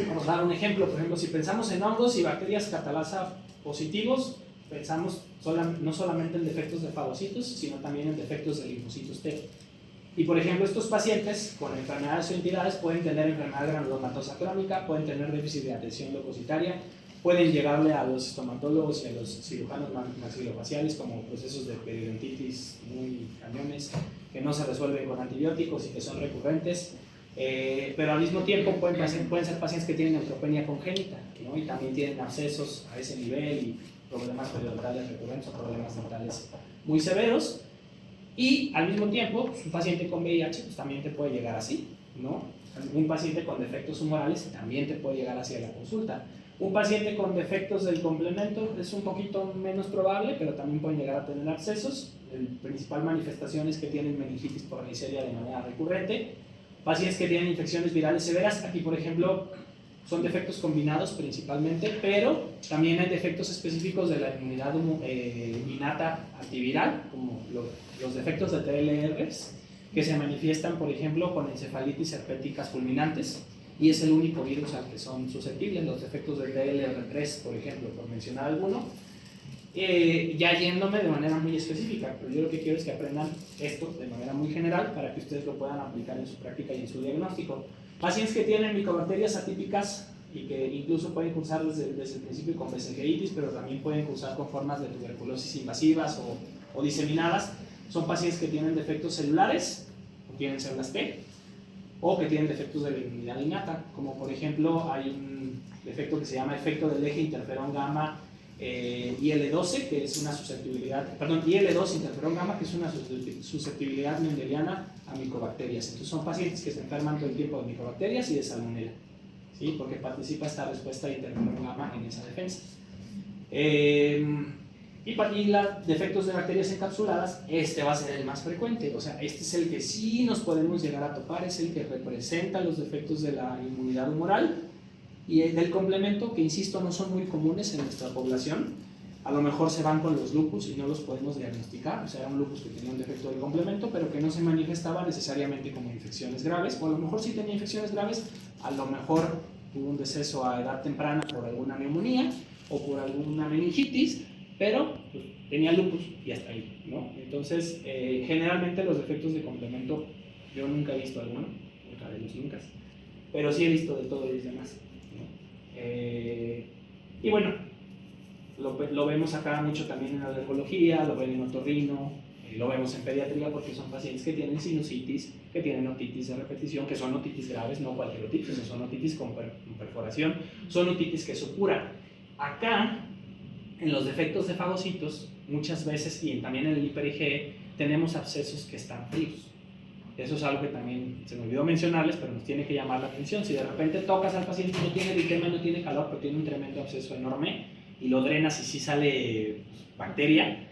Vamos a dar un ejemplo. Por ejemplo, si pensamos en hongos y bacterias catalasa positivos, pensamos no solamente en defectos de fagocitos, sino también en defectos de linfocitos T. Y por ejemplo, estos pacientes con enfermedades o entidades pueden tener enfermedad granulomatosa crónica, pueden tener déficit de atención leucocitaria, pueden llegarle a los estomatólogos y a los cirujanos maxilofaciales como procesos de periodontitis muy cañones que no se resuelven con antibióticos y que son recurrentes. Pero al mismo tiempo pueden ser pacientes que tienen neutropenia congénita, ¿no? Y también tienen abscesos a ese nivel y problemas periodontales recurrentes o problemas dentales muy severos. Y al mismo tiempo, un paciente con VIH pues, también te puede llegar así, ¿no? Un paciente con defectos humorales también te puede llegar así a la consulta. Un paciente con defectos del complemento es un poquito menos probable, pero también pueden llegar a tener abscesos. La principal manifestación es que tienen meningitis por Neisseria de manera recurrente. Pacientes que tienen infecciones virales severas, aquí por ejemplo son defectos combinados principalmente, pero también hay defectos específicos de la inmunidad innata antiviral, como los defectos de TLRs, que se manifiestan por ejemplo con encefalitis herpéticas fulminantes, y es el único virus al que son susceptibles, los defectos de TLR3, por ejemplo, por mencionar alguno. Ya yéndome de manera muy específica, pero yo lo que quiero es que aprendan esto de manera muy general para que ustedes lo puedan aplicar en su práctica y en su diagnóstico. Pacientes que tienen micobacterias atípicas y que incluso pueden cursar desde el principio con vesicleitis, pero también pueden cursar con formas de tuberculosis invasivas o diseminadas, son pacientes que tienen defectos celulares, o tienen células T, o que tienen defectos de la inmunidad innata, como por ejemplo hay un defecto que se llama efecto del eje interferón gamma IL-12, que es una susceptibilidad, perdón, IL-2 interferón gamma, que es una susceptibilidad mendeliana a micobacterias. Entonces son pacientes que se enferman todo el tiempo de micobacterias y de salmonela, ¿sí? Porque participa esta respuesta de interferón gamma en esa defensa. Y los defectos de bacterias encapsuladas, este va a ser el más frecuente, o sea, este es el que sí nos podemos llegar a topar, es el que representa los defectos de la inmunidad humoral y el del complemento, que insisto, no son muy comunes en nuestra población. A lo mejor se van con los lupus y no los podemos diagnosticar, o sea, era un lupus que tenía un defecto del complemento, pero que no se manifestaba necesariamente como infecciones graves, o a lo mejor sí tenía infecciones graves, a lo mejor tuvo un deceso a edad temprana por alguna neumonía, o por alguna meningitis, pero pues, tenía lupus y hasta ahí, ¿no? Entonces, generalmente los defectos de complemento, yo nunca he visto alguno, nunca de los nunca, pero sí he visto de todos los demás, ¿no? Y bueno, lo vemos acá mucho también en alergología, lo ven en otorrino, lo vemos en pediatría porque son pacientes que tienen sinusitis, que tienen otitis de repetición, que son otitis graves, no cualquier otitis, son otitis con perforación, son otitis que supura. Acá, en los defectos de fagocitos, muchas veces, y también en el hiper IgE, tenemos abscesos que están fríos. Eso es algo que también se me olvidó mencionarles, pero nos tiene que llamar la atención. Si de repente tocas al paciente, no tiene eritema, no tiene calor, pero tiene un tremendo absceso enorme, y lo drenas y sí sale bacteria,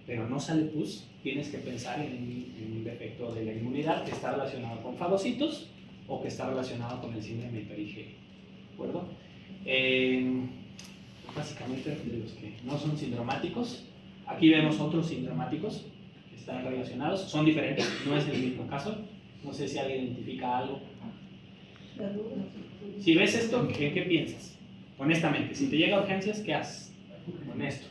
pero no sale pus, tienes que pensar en un defecto de la inmunidad que está relacionado con fagocitos o que está relacionado con el síndrome hiper IgE. ¿De acuerdo? Básicamente de los que no son sindromáticos. Aquí vemos otros sindromáticos que están relacionados, son diferentes, no es el mismo caso. No sé si alguien identifica algo. Si ves esto, ¿en qué piensas? Honestamente, si te llega a urgencias, ¿qué haces? Honesto.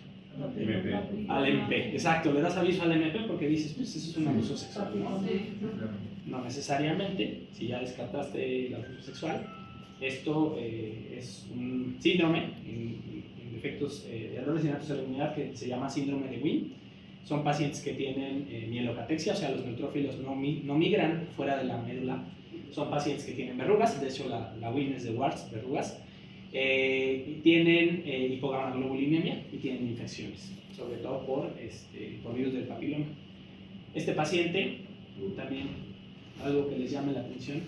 Al MP, exacto, le das aviso al MP porque dices, pues eso es un abuso sexual, ¿no? No necesariamente, si ya descartaste el abuso sexual, esto es un síndrome en defectos de errores innatos de la inmunidad que se llama síndrome de Wien. Son pacientes que tienen mielocatexia, o sea, los neutrófilos no migran fuera de la médula. Son pacientes que tienen verrugas, de hecho la Wien es de Warts, verrugas. Tienen hipogammaglobulinemia y tienen infecciones, sobre todo por virus del papiloma. Este paciente, también algo que les llame la atención,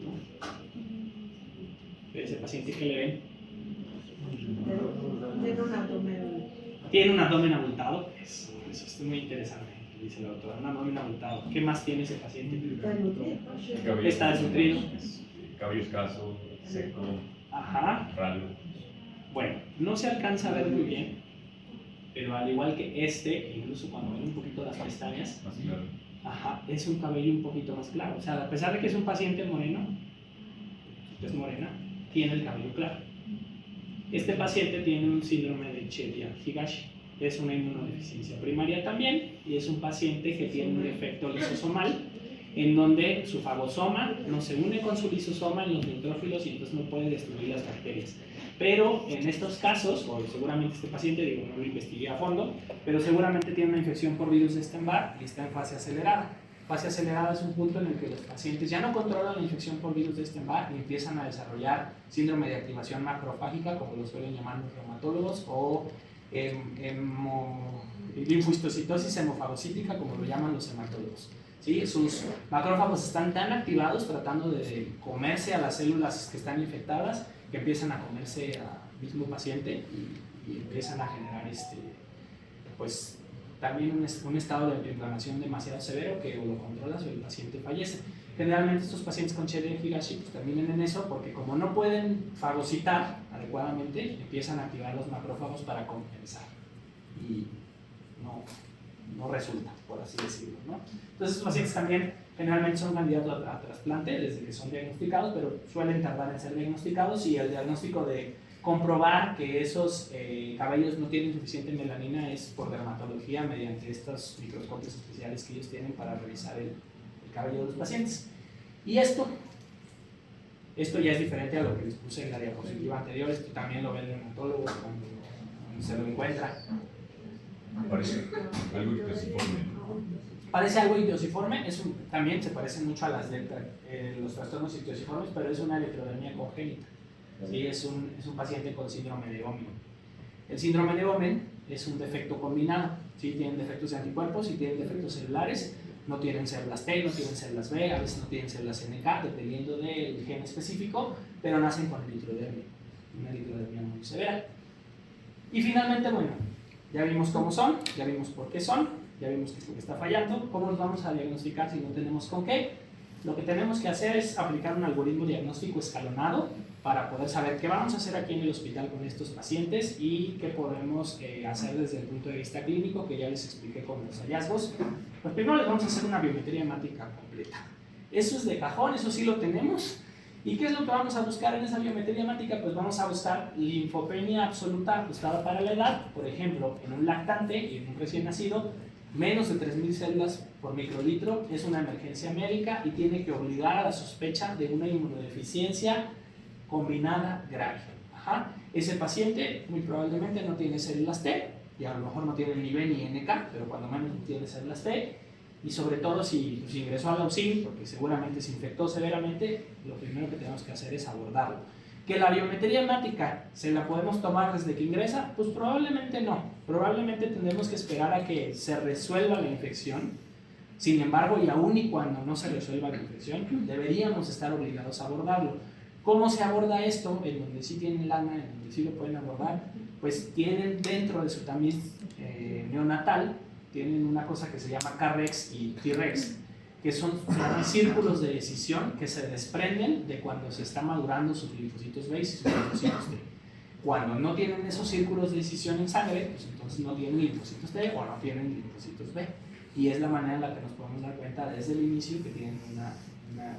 ¿no? Ese paciente que le ven, tiene un abdomen abultado, eso es muy interesante, dice la doctora, un abdomen abultado. ¿Qué más tiene ese paciente? Está desnutrido. Cabello escaso, seco. Ajá. Raro. Bueno, no se alcanza a ver muy bien, pero al igual que incluso cuando ven un poquito las pestañas, Más claro. ajá, es un cabello un poquito más claro. O sea, a pesar de que es un paciente moreno, es morena, tiene el cabello claro. Este paciente tiene un síndrome de Chiari-Higashi, es una inmunodeficiencia primaria también, y es un paciente que tiene un defecto lisosomal, en donde su fagosoma no se une con su lisosoma en los neutrófilos y entonces no puede destruir las bacterias. Pero en estos casos, o seguramente este paciente, digo, no lo investigué a fondo, pero seguramente tiene una infección por virus de Epstein-Barr y está en fase acelerada. Fase acelerada es un punto en el que los pacientes ya no controlan la infección por virus de Epstein-Barr y empiezan a desarrollar síndrome de activación macrofágica, como lo suelen llamar los reumatólogos, o linfohistocitosis hemofagocítica, como lo llaman los hematólogos. ¿Sí? Sus macrófagos están tan activados tratando de comerse a las células que están infectadas que empiezan a comerse al mismo paciente y empiezan a generar pues también un estado de inflamación demasiado severo que o lo controlas o el paciente fallece. Generalmente estos pacientes con Chiari-Higashi pues terminan en eso porque como no pueden fagocitar adecuadamente, empiezan a activar los macrófagos para compensar y no resulta, por así decirlo, ¿no? Entonces estos pacientes también generalmente son candidatos a trasplante desde que son diagnosticados, pero suelen tardar en ser diagnosticados y el diagnóstico de comprobar que esos cabellos no tienen suficiente melanina es por dermatología mediante estos microscopios especiales que ellos tienen para revisar el cabello de los pacientes. Y esto ya es diferente a lo que les puse en la diapositiva anterior. Esto también lo ve el dermatólogo cuando se lo encuentra. Parece algo ictosiforme. Parece algo ictosiforme, también se parece mucho a los trastornos ictosiformes, pero es una electrodermia congénita. ¿Sí? Es un paciente con síndrome de Omen. El síndrome de Omen es un defecto combinado. ¿Sí? Tienen defectos de anticuerpos y tienen defectos celulares. No tienen células T, no tienen células B, a veces no tienen células NK, dependiendo del gen específico, pero nacen con eritrodermia, una eritrodermia muy severa. Y finalmente, bueno, ya vimos cómo son, ya vimos por qué son, ya vimos qué es lo que está fallando. ¿Cómo nos vamos a diagnosticar si no tenemos con qué? Lo que tenemos que hacer es aplicar un algoritmo diagnóstico escalonado para poder saber qué vamos a hacer aquí en el hospital con estos pacientes y qué podemos hacer desde el punto de vista clínico, que ya les expliqué con los hallazgos. Pues primero les vamos a hacer una biometría hemática completa. Eso es de cajón, eso sí lo tenemos. ¿Y qué es lo que vamos a buscar en esa biometría hemática? Pues vamos a buscar linfopenia absoluta ajustada para la edad, por ejemplo, en un lactante y en un recién nacido, menos de 3.000 células por microlitro, es una emergencia médica y tiene que obligar a la sospecha de una inmunodeficiencia combinada grave. Ajá. Ese paciente muy probablemente no tiene células T, y a lo mejor no tiene ni B ni NK, pero cuando menos no tiene células T, y sobre todo si ingresó a la UCI, porque seguramente se infectó severamente, lo primero que tenemos que hacer es abordarlo. ¿Que la biometría hemática se la podemos tomar desde que ingresa? Pues probablemente no, probablemente tendremos que esperar a que se resuelva la infección. Sin embargo, y aún y cuando no se resuelva la infección, deberíamos estar obligados a abordarlo. ¿Cómo se aborda esto? En donde sí tienen lana, en donde sí lo pueden abordar, pues tienen dentro de su tamiz neonatal, tienen una cosa que se llama K-Rex y T-Rex, que son círculos de decisión que se desprenden de cuando se está madurando sus linfocitos B y sus linfocitos T. Cuando no tienen esos círculos de decisión en sangre, pues entonces no tienen linfocitos T o no tienen linfocitos B. Y es la manera en la que nos podemos dar cuenta desde el inicio que tienen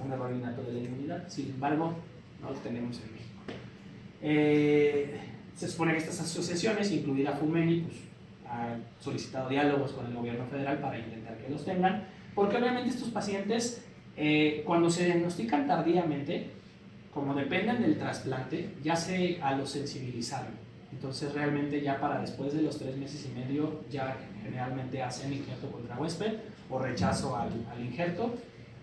un error innato de la inmunidad. Sin embargo, no lo tenemos en México. Se supone que estas asociaciones, incluida FUMENI, pues, ha solicitado diálogos con el gobierno federal para intentar que los tengan, porque obviamente estos pacientes, cuando se diagnostican tardíamente, como dependen del trasplante, ya se alosensibilizaron. Entonces realmente ya para después de los 3 meses y medio ya generalmente hacen injerto contra huésped o rechazo al injerto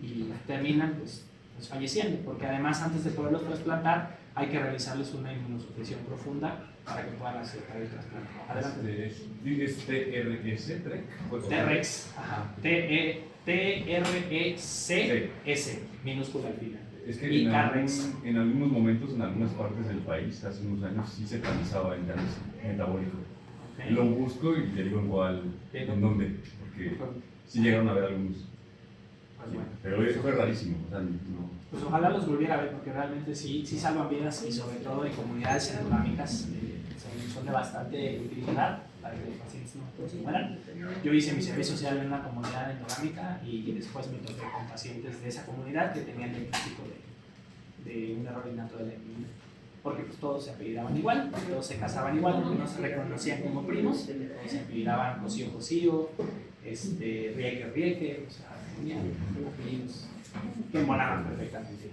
y terminan pues falleciendo, porque además antes de poderlos trasplantar hay que realizarles una inmunosupresión profunda para que puedan aceptar el trasplante. Adelante. ¿Es TRS? T-Rex, ajá. T-R-E-C-S, minúscula al final. Es que Y en algunos momentos, en algunas partes del país, hace unos años, sí se cotizaba en cáncer metabólico. Okay. Lo busco y te digo en dónde, porque sí llegaron a ver algunos. Pues bueno. Pero eso fue rarísimo. O sea, no. Pues ojalá los volviera a ver, porque realmente sí salvan vidas y sobre todo en comunidades endogámicas son de bastante utilidad para que los pacientes no se mueran. Yo hice mi servicio social en una comunidad endogámica y después me toqué con pacientes de esa comunidad que tenían el diagnóstico de un error innato de la inmunidad. Porque pues, todos se apellidaban igual, todos se casaban igual, no se reconocían como primos, todos se apellidaban Cosío, Rieke, o sea, tenían apellidos que embolaban perfectamente.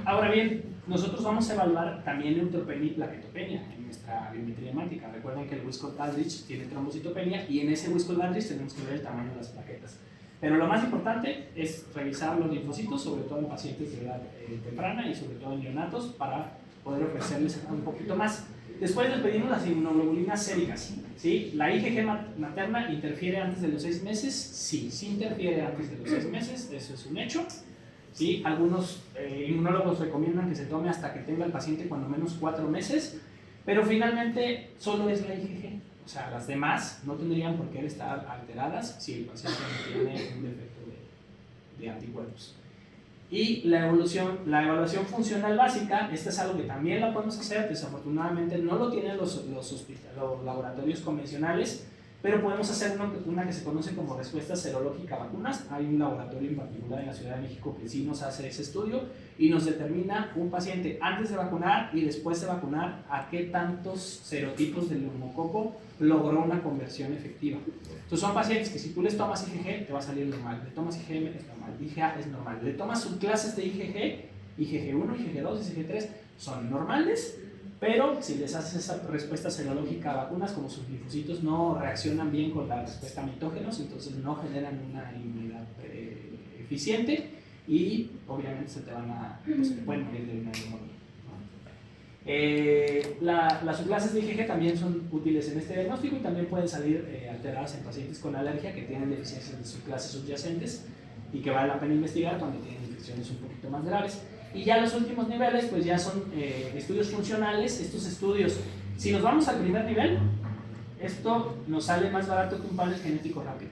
Ahora bien, nosotros vamos a evaluar también neutropenia y plaquetopenia en nuestra biometría hemática. Recuerden que el Wiskott-Aldrich tiene trombocitopenia y en ese Wiskott-Aldrich tenemos que ver el tamaño de las plaquetas. Pero lo más importante es revisar los linfocitos, sobre todo en pacientes de edad temprana y sobre todo en neonatos, para poder ofrecerles un poquito más. Después les pedimos las inmunoglobulinas séricas. ¿Sí? ¿La IgG materna interfiere antes de los 6 meses? Sí, sí interfiere antes de los 6 meses, eso es un hecho. ¿Sí? Algunos inmunólogos recomiendan que se tome hasta que tenga el paciente cuando menos 4 meses, pero finalmente solo es la IgG. O sea, las demás no tendrían por qué estar alteradas si el paciente no tiene un defecto de anticuerpos. Y la evaluación funcional básica, esta es algo que también la podemos hacer, desafortunadamente no lo tienen los laboratorios convencionales, pero podemos hacer una que se conoce como respuesta serológica a vacunas. Hay un laboratorio en particular en la Ciudad de México que sí nos hace ese estudio y nos determina un paciente antes de vacunar y después de vacunar a qué tantos serotipos del neumococo logró una conversión efectiva. Entonces son pacientes que si tú les tomas IgG te va a salir normal, le tomas IgM es normal, IgA es normal, le tomas subclases de IgG, IgG1, IgG2, IgG3 son normales, pero si les haces esa respuesta serológica a vacunas, como sus linfocitos no reaccionan bien con la respuesta a mitógenos, entonces no generan una inmunidad eficiente y obviamente se te pueden morir de una neumonía. Las subclases de IgG también son útiles en este diagnóstico y también pueden salir alteradas en pacientes con alergia que tienen deficiencias de subclases subyacentes y que vale la pena investigar cuando tienen infecciones un poquito más graves. Y ya los últimos niveles pues ya son estudios funcionales. Estos estudios, si nos vamos al primer nivel, esto nos sale más barato que un panel genético rápido.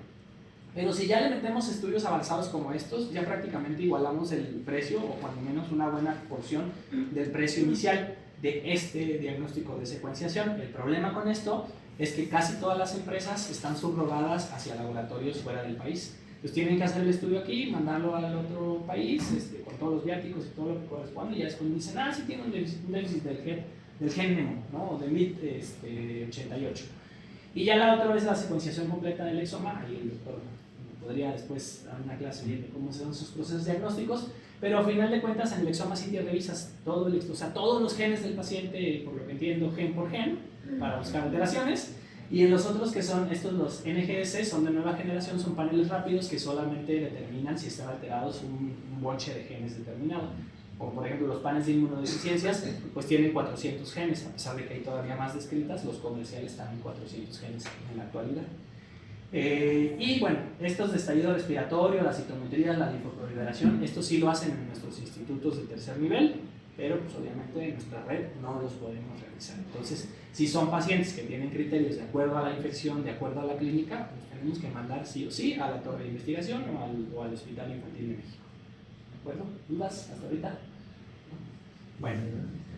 Pero si ya le metemos estudios avanzados como estos, ya prácticamente igualamos el precio o cuando menos una buena porción del precio inicial de este diagnóstico de secuenciación. El problema con esto es que casi todas las empresas están subrogadas hacia laboratorios fuera del país. Pues tienen que hacer el estudio aquí, mandarlo al otro país, con todos los viáticos y todo lo que corresponde, y ya después dicen, sí tiene un déficit del gen Nemo, ¿no? O de MIT88. Y ya la otra es la secuenciación completa del exoma, ahí el doctor podría después dar una clase de cómo se dan sus procesos diagnósticos, pero a final de cuentas en el exoma sí te revisas todos los genes del paciente, por lo que entiendo, gen por gen, para buscar alteraciones, y en los otros que son estos, los NGS, son de nueva generación, son paneles rápidos que solamente determinan si están alterados un bonche de genes determinado. Como por ejemplo los paneles de inmunodeficiencias, pues tienen 400 genes, a pesar de que hay todavía más descritas, los comerciales están en 400 genes en la actualidad. Y bueno, estos de estallido respiratorio, la citometría, la linfoproliferación, esto sí lo hacen en nuestros institutos de tercer nivel, pero pues obviamente en nuestra red no los podemos realizar. Entonces, si son pacientes que tienen criterios de acuerdo a la infección, de acuerdo a la clínica, pues tenemos que mandar sí o sí a la torre de investigación o al Hospital Infantil de México. ¿De acuerdo? ¿Dudas hasta ahorita? Bueno,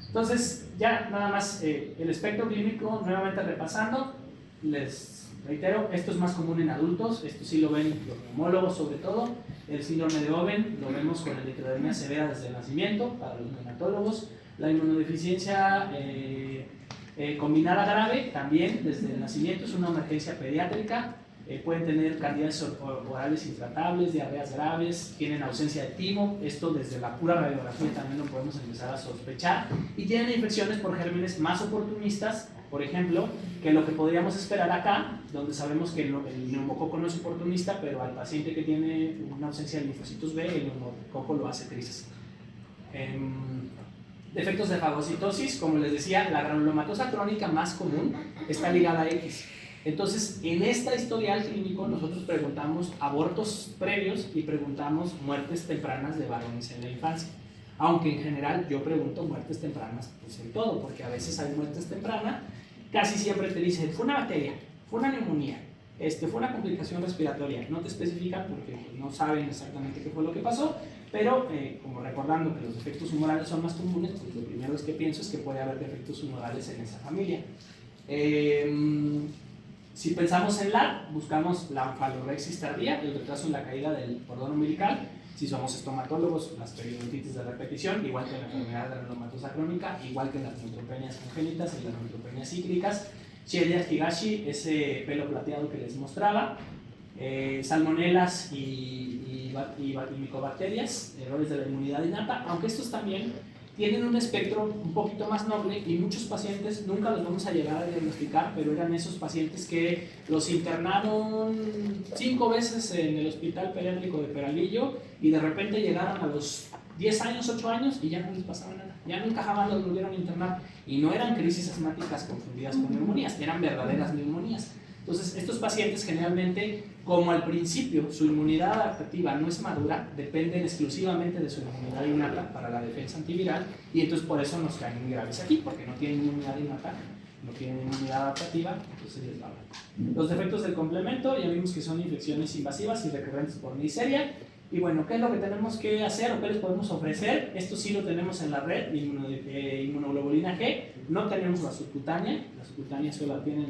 entonces ya nada más el espectro clínico, nuevamente repasando, les reitero, esto es más común en adultos, esto sí lo ven los neumólogos sobre todo, el síndrome de Owen lo vemos con la heterodermia severa desde el nacimiento para los neonatólogos, la inmunodeficiencia combinada grave también desde el nacimiento, es una emergencia pediátrica, pueden tener candidez orales intratables, diarreas graves, tienen ausencia de timo, esto desde la pura radiografía también lo podemos empezar a sospechar, y tienen infecciones por gérmenes más oportunistas, por ejemplo, que lo que podríamos esperar acá, donde sabemos que el neumococo no es oportunista, pero al paciente que tiene una ausencia de linfocitos B, el neumococo lo hace trizas. Defectos de fagocitosis, como les decía, la granulomatosa crónica más común está ligada a X. Entonces, en este historial clínico nosotros preguntamos abortos previos y preguntamos muertes tempranas de varones en la infancia. Aunque en general yo pregunto muertes tempranas pues en todo, porque a veces hay muertes tempranas, casi siempre te dicen, fue una bacteria, fue una neumonía, fue una complicación respiratoria. No te especifican porque no saben exactamente qué fue lo que pasó, pero como recordando que los defectos humorales son más comunes, pues lo primero que pienso es que puede haber defectos humorales en esa familia. Si pensamos en LAD, buscamos la onfalorexis tardía, el retraso en la caída del cordón umbilical. Si somos estomatólogos, las periodontitis de repetición, igual que la enfermedad de granulomatosa crónica, igual que las neutropenias congénitas y las neutropenias cíclicas. Shiraya Higashi, ese pelo plateado que les mostraba, salmonelas y micobacterias, errores de la inmunidad innata, aunque estos también tienen un espectro un poquito más noble y muchos pacientes nunca los vamos a llegar a diagnosticar, pero eran esos pacientes que los internaron 5 veces en el hospital pediátrico de Peralvillo y de repente llegaron a los 10 años, 8 años y ya no les pasaba nada, ya nunca jamás los volvieron a internar y no eran crisis asmáticas confundidas con neumonías, eran verdaderas neumonías. Entonces, estos pacientes generalmente, como al principio su inmunidad adaptativa no es madura, dependen exclusivamente de su inmunidad innata para la defensa antiviral y entonces por eso nos caen muy graves aquí, porque no tienen inmunidad innata, no tienen inmunidad adaptativa, entonces les va mal. Los defectos del complemento, ya vimos que son infecciones invasivas y recurrentes por Neisseria. Y bueno, ¿qué es lo que tenemos que hacer o qué les podemos ofrecer? Esto sí lo tenemos en la red, inmunoglobulina G, no tenemos la subcutánea solo la tienen,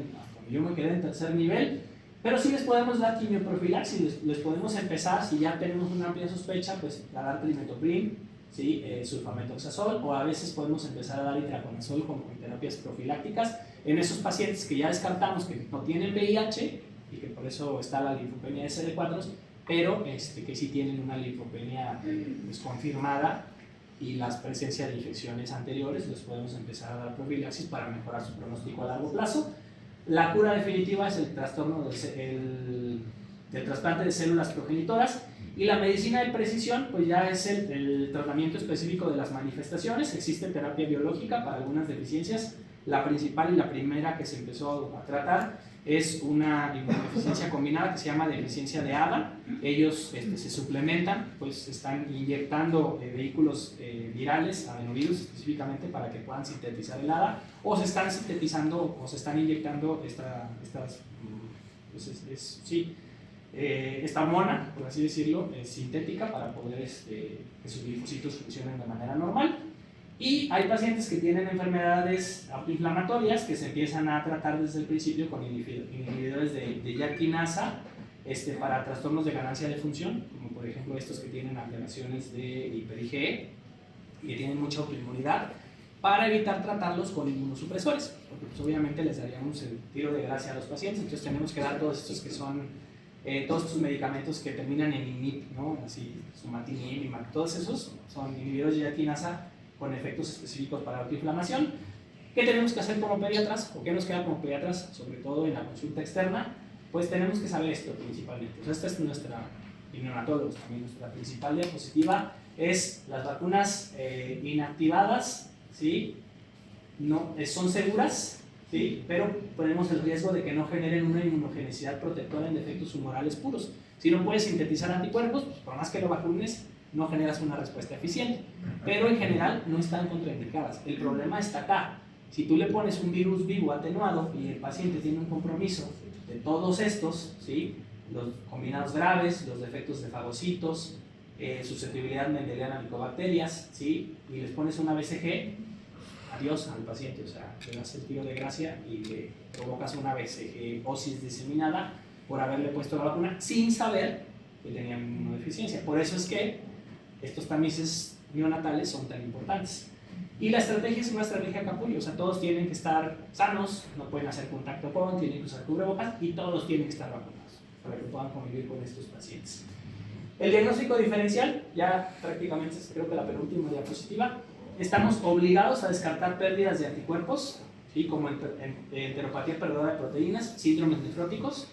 yo me quedé en tercer nivel, pero sí les podemos dar quimioprofilaxis, les podemos empezar, si ya tenemos una amplia sospecha, pues a dar trimetopril, ¿sí? Sulfametoxazol, o a veces podemos empezar a dar itraconazol como terapias profilácticas en esos pacientes que ya descartamos que no tienen VIH y que por eso está la linfopenia de CD4, pero que sí tienen una linfopenia pues, confirmada y las presencias de infecciones anteriores, les podemos empezar a dar profilaxis para mejorar su pronóstico a largo plazo. La cura definitiva es el trastorno del trasplante de células progenitoras y la medicina de precisión pues ya es el tratamiento específico de las manifestaciones. Existe terapia biológica para algunas deficiencias. La principal y la primera que se empezó a tratar es una inmunodeficiencia combinada que se llama deficiencia de ADA. Ellos se suplementan, pues están inyectando vehículos virales, adenovirus específicamente, para que puedan sintetizar el ADA, o se están sintetizando o se están inyectando esta hormona, por así decirlo, sintética para poder que sus linfocitos funcionen de manera normal. Y hay pacientes que tienen enfermedades autoinflamatorias que se empiezan a tratar desde el principio con inhibidores de YAG kinasa, para trastornos de ganancia de función, como por ejemplo estos que tienen alteraciones de hiper-IgE y que tienen mucha autoinmunidad, para evitar tratarlos con inmunosupresores, porque pues, obviamente les daríamos el tiro de gracia a los pacientes, entonces tenemos que dar todos estos que son, todos estos medicamentos que terminan en IMIP, ¿no? Así, sumatinib, IMAC, todos esos son inhibidores de ya quinasa con efectos específicos para autoinflamación. ¿Qué tenemos que hacer como pediatras? ¿O qué nos queda como pediatras, sobre todo en la consulta externa? Pues tenemos que saber esto principalmente. Pues esta es nuestra, y neonatólogos también, nuestra principal diapositiva, es las vacunas inactivadas, ¿sí? No, son seguras, ¿sí? Pero ponemos el riesgo de que no generen una inmunogenicidad protectora en defectos humorales puros. Si no puedes sintetizar anticuerpos, pues por más que lo vacunes, no generas una respuesta eficiente. Pero en general no están contraindicadas. El problema está acá. Si tú le pones un virus vivo atenuado y el paciente tiene un compromiso de todos estos, ¿sí? Los combinados graves, los defectos de fagocitos, susceptibilidad mendeliana a micobacterias, ¿sí? Y les pones una BCG, adiós al paciente, o sea, le das el tiro de gracia y le provocas una BCG-osis diseminada por haberle puesto la vacuna sin saber que tenía inmunodeficiencia. Por eso es que estos tamices neonatales son tan importantes. Y la estrategia es una estrategia capullo, o sea, todos tienen que estar sanos, no pueden hacer contacto con, tienen que usar cubrebocas y todos tienen que estar vacunados para que puedan convivir con estos pacientes. El diagnóstico diferencial, ya prácticamente es creo que la penúltima diapositiva, estamos obligados a descartar pérdidas de anticuerpos, ¿sí? Como enteropatía perdedora de proteínas, síndromes nefróticos,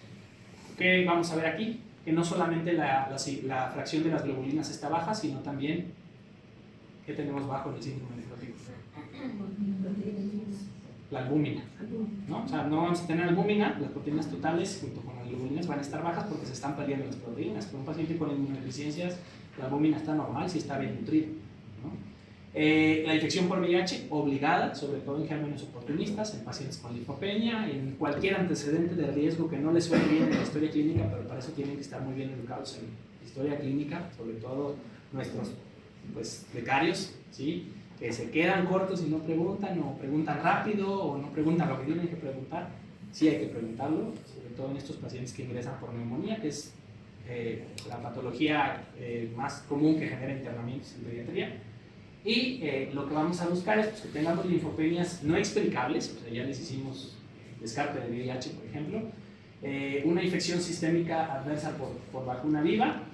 que vamos a ver aquí, que no solamente la fracción de las globulinas está baja, sino también que tenemos bajo en el síndrome nefrótico. La albúmina, ¿no? O sea, no vamos a tener albúmina, las proteínas totales junto con las globulinas van a estar bajas porque se están perdiendo las proteínas. Con un paciente con inmunodeficiencias, la albúmina está normal si está bien nutrido, ¿no? La infección por VIH obligada, sobre todo en gérmenes oportunistas, en pacientes con linfopenia, en cualquier antecedente de riesgo que no les suene bien en la historia clínica, pero para eso tienen que estar muy bien educados en historia clínica, sobre todo nuestros pues, becarios, ¿sí? Que se quedan cortos y no preguntan, o preguntan rápido, o no preguntan lo que tienen que preguntar. Sí hay que preguntarlo, sobre todo en estos pacientes que ingresan por neumonía, que es la patología más común que genera internamientos en pediatría. Y lo que vamos a buscar es pues, que tengamos linfopenias no explicables, o sea, ya les hicimos descarte de VIH, por ejemplo, una infección sistémica adversa por vacuna viva,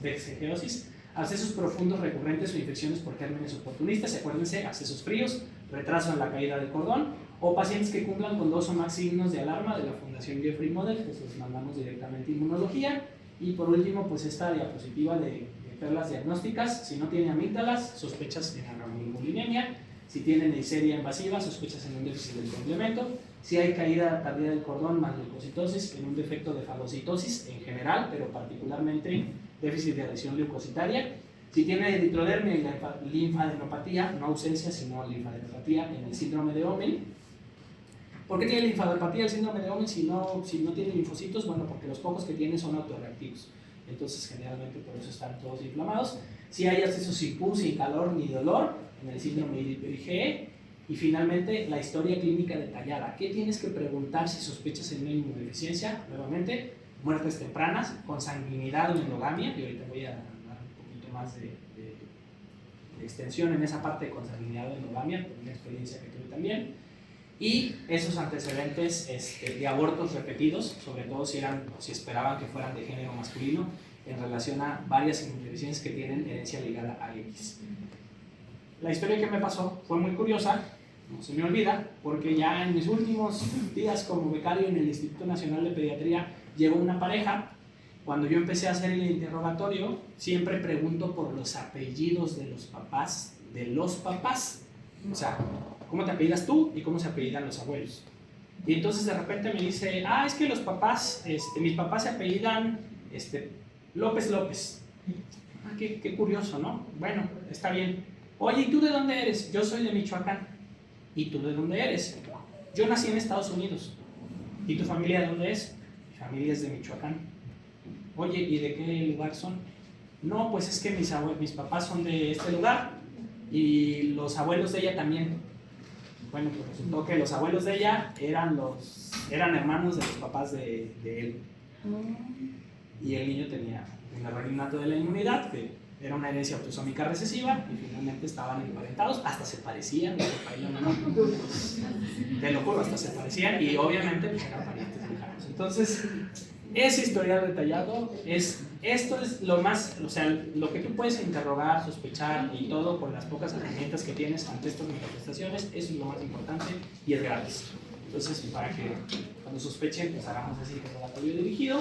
BCG-osis, accesos profundos recurrentes o infecciones por gérmenes oportunistas, acuérdense, accesos fríos, retraso en la caída del cordón, o pacientes que cumplan con 2 o más signos de alarma de la Fundación Jeffrey Model, pues los mandamos directamente a inmunología. Y por último, pues esta diapositiva de perlas diagnósticas: si no tiene amígdalas, sospechas en anemia; si tiene neisseria invasiva, sospechas en un déficit del complemento; si hay caída tardía del cordón más leucocitosis, en un defecto de fagocitosis en general, pero particularmente déficit de adhesión leucocitaria; si tiene eritrodermia y linfadenopatía, no ausencia sino linfadenopatía en el síndrome de Omen. ¿Por qué tiene linfadenopatía el síndrome de Omen si no tiene linfocitos? Bueno, porque los pocos que tiene son autorreactivos. Entonces, generalmente por eso están todos inflamados. Si hay acceso sin pus, sin calor ni dolor en el síndrome de IgE. Y finalmente, la historia clínica detallada. ¿Qué tienes que preguntar si sospechas en una inmunodeficiencia? Nuevamente, muertes tempranas, consanguinidad o endogamia, y ahorita voy a dar un poquito más de extensión en esa parte de consanguinidad o endogamia, por una experiencia que tuve también. Y esos antecedentes de abortos repetidos, sobre todo si esperaban que fueran de género masculino, en relación a varias inmunodeficiencias que tienen herencia ligada a X. La historia que me pasó fue muy curiosa, no se me olvida, porque ya en mis últimos días como becario en el Instituto Nacional de Pediatría llegó una pareja. Cuando yo empecé a hacer el interrogatorio, siempre pregunto por los apellidos de los papás. O sea, ¿cómo te apellidas tú y cómo se apellidan los abuelos? Y entonces de repente me dice, es que los papás, mis papás se apellidan López López. Qué curioso, ¿no? Bueno, está bien. Oye, ¿y tú de dónde eres? Yo soy de Michoacán. ¿Y tú de dónde eres? Yo nací en Estados Unidos. ¿Y tu familia de dónde es? Mi familia es de Michoacán. Oye, ¿y de qué lugar son? No, pues es que mis papás son de este lugar y los abuelos de ella también. Bueno, pues resultó que los abuelos de ella eran hermanos de los papás de él. Y el niño tenía un error innato de la inmunidad, que era una herencia autosómica recesiva, y finalmente estaban emparentados, hasta se parecían, de lo juro, hasta se parecían, y obviamente pues, eran parientes lejanos. Entonces, ese historial detallado esto es lo más, o sea, lo que tú puedes interrogar, sospechar y todo con las pocas herramientas que tienes ante estas manifestaciones, eso es lo más importante y es gratis. Entonces, para que cuando sospechen, pues hagamos así el relatorio dirigido.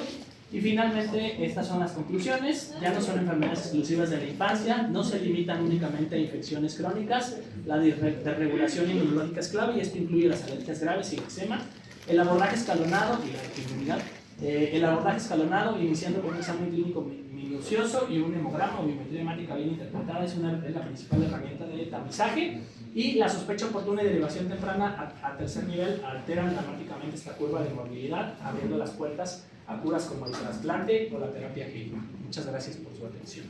Y finalmente, estas son las conclusiones. Ya no son enfermedades exclusivas de la infancia, no se limitan únicamente a infecciones crónicas, la desregulación inmunológica es clave y esto incluye las alergias graves y el eczema. El abordaje escalonado y la autoinmunidad. El abordaje escalonado, iniciando con un examen clínico minucioso y un hemograma o biometría hemática bien interpretada, es la principal herramienta de tamizaje. Y la sospecha oportuna y derivación temprana a tercer nivel alteran dramáticamente esta curva de morbilidad, abriendo las puertas a curas como el trasplante o la terapia génica. Muchas gracias por su atención.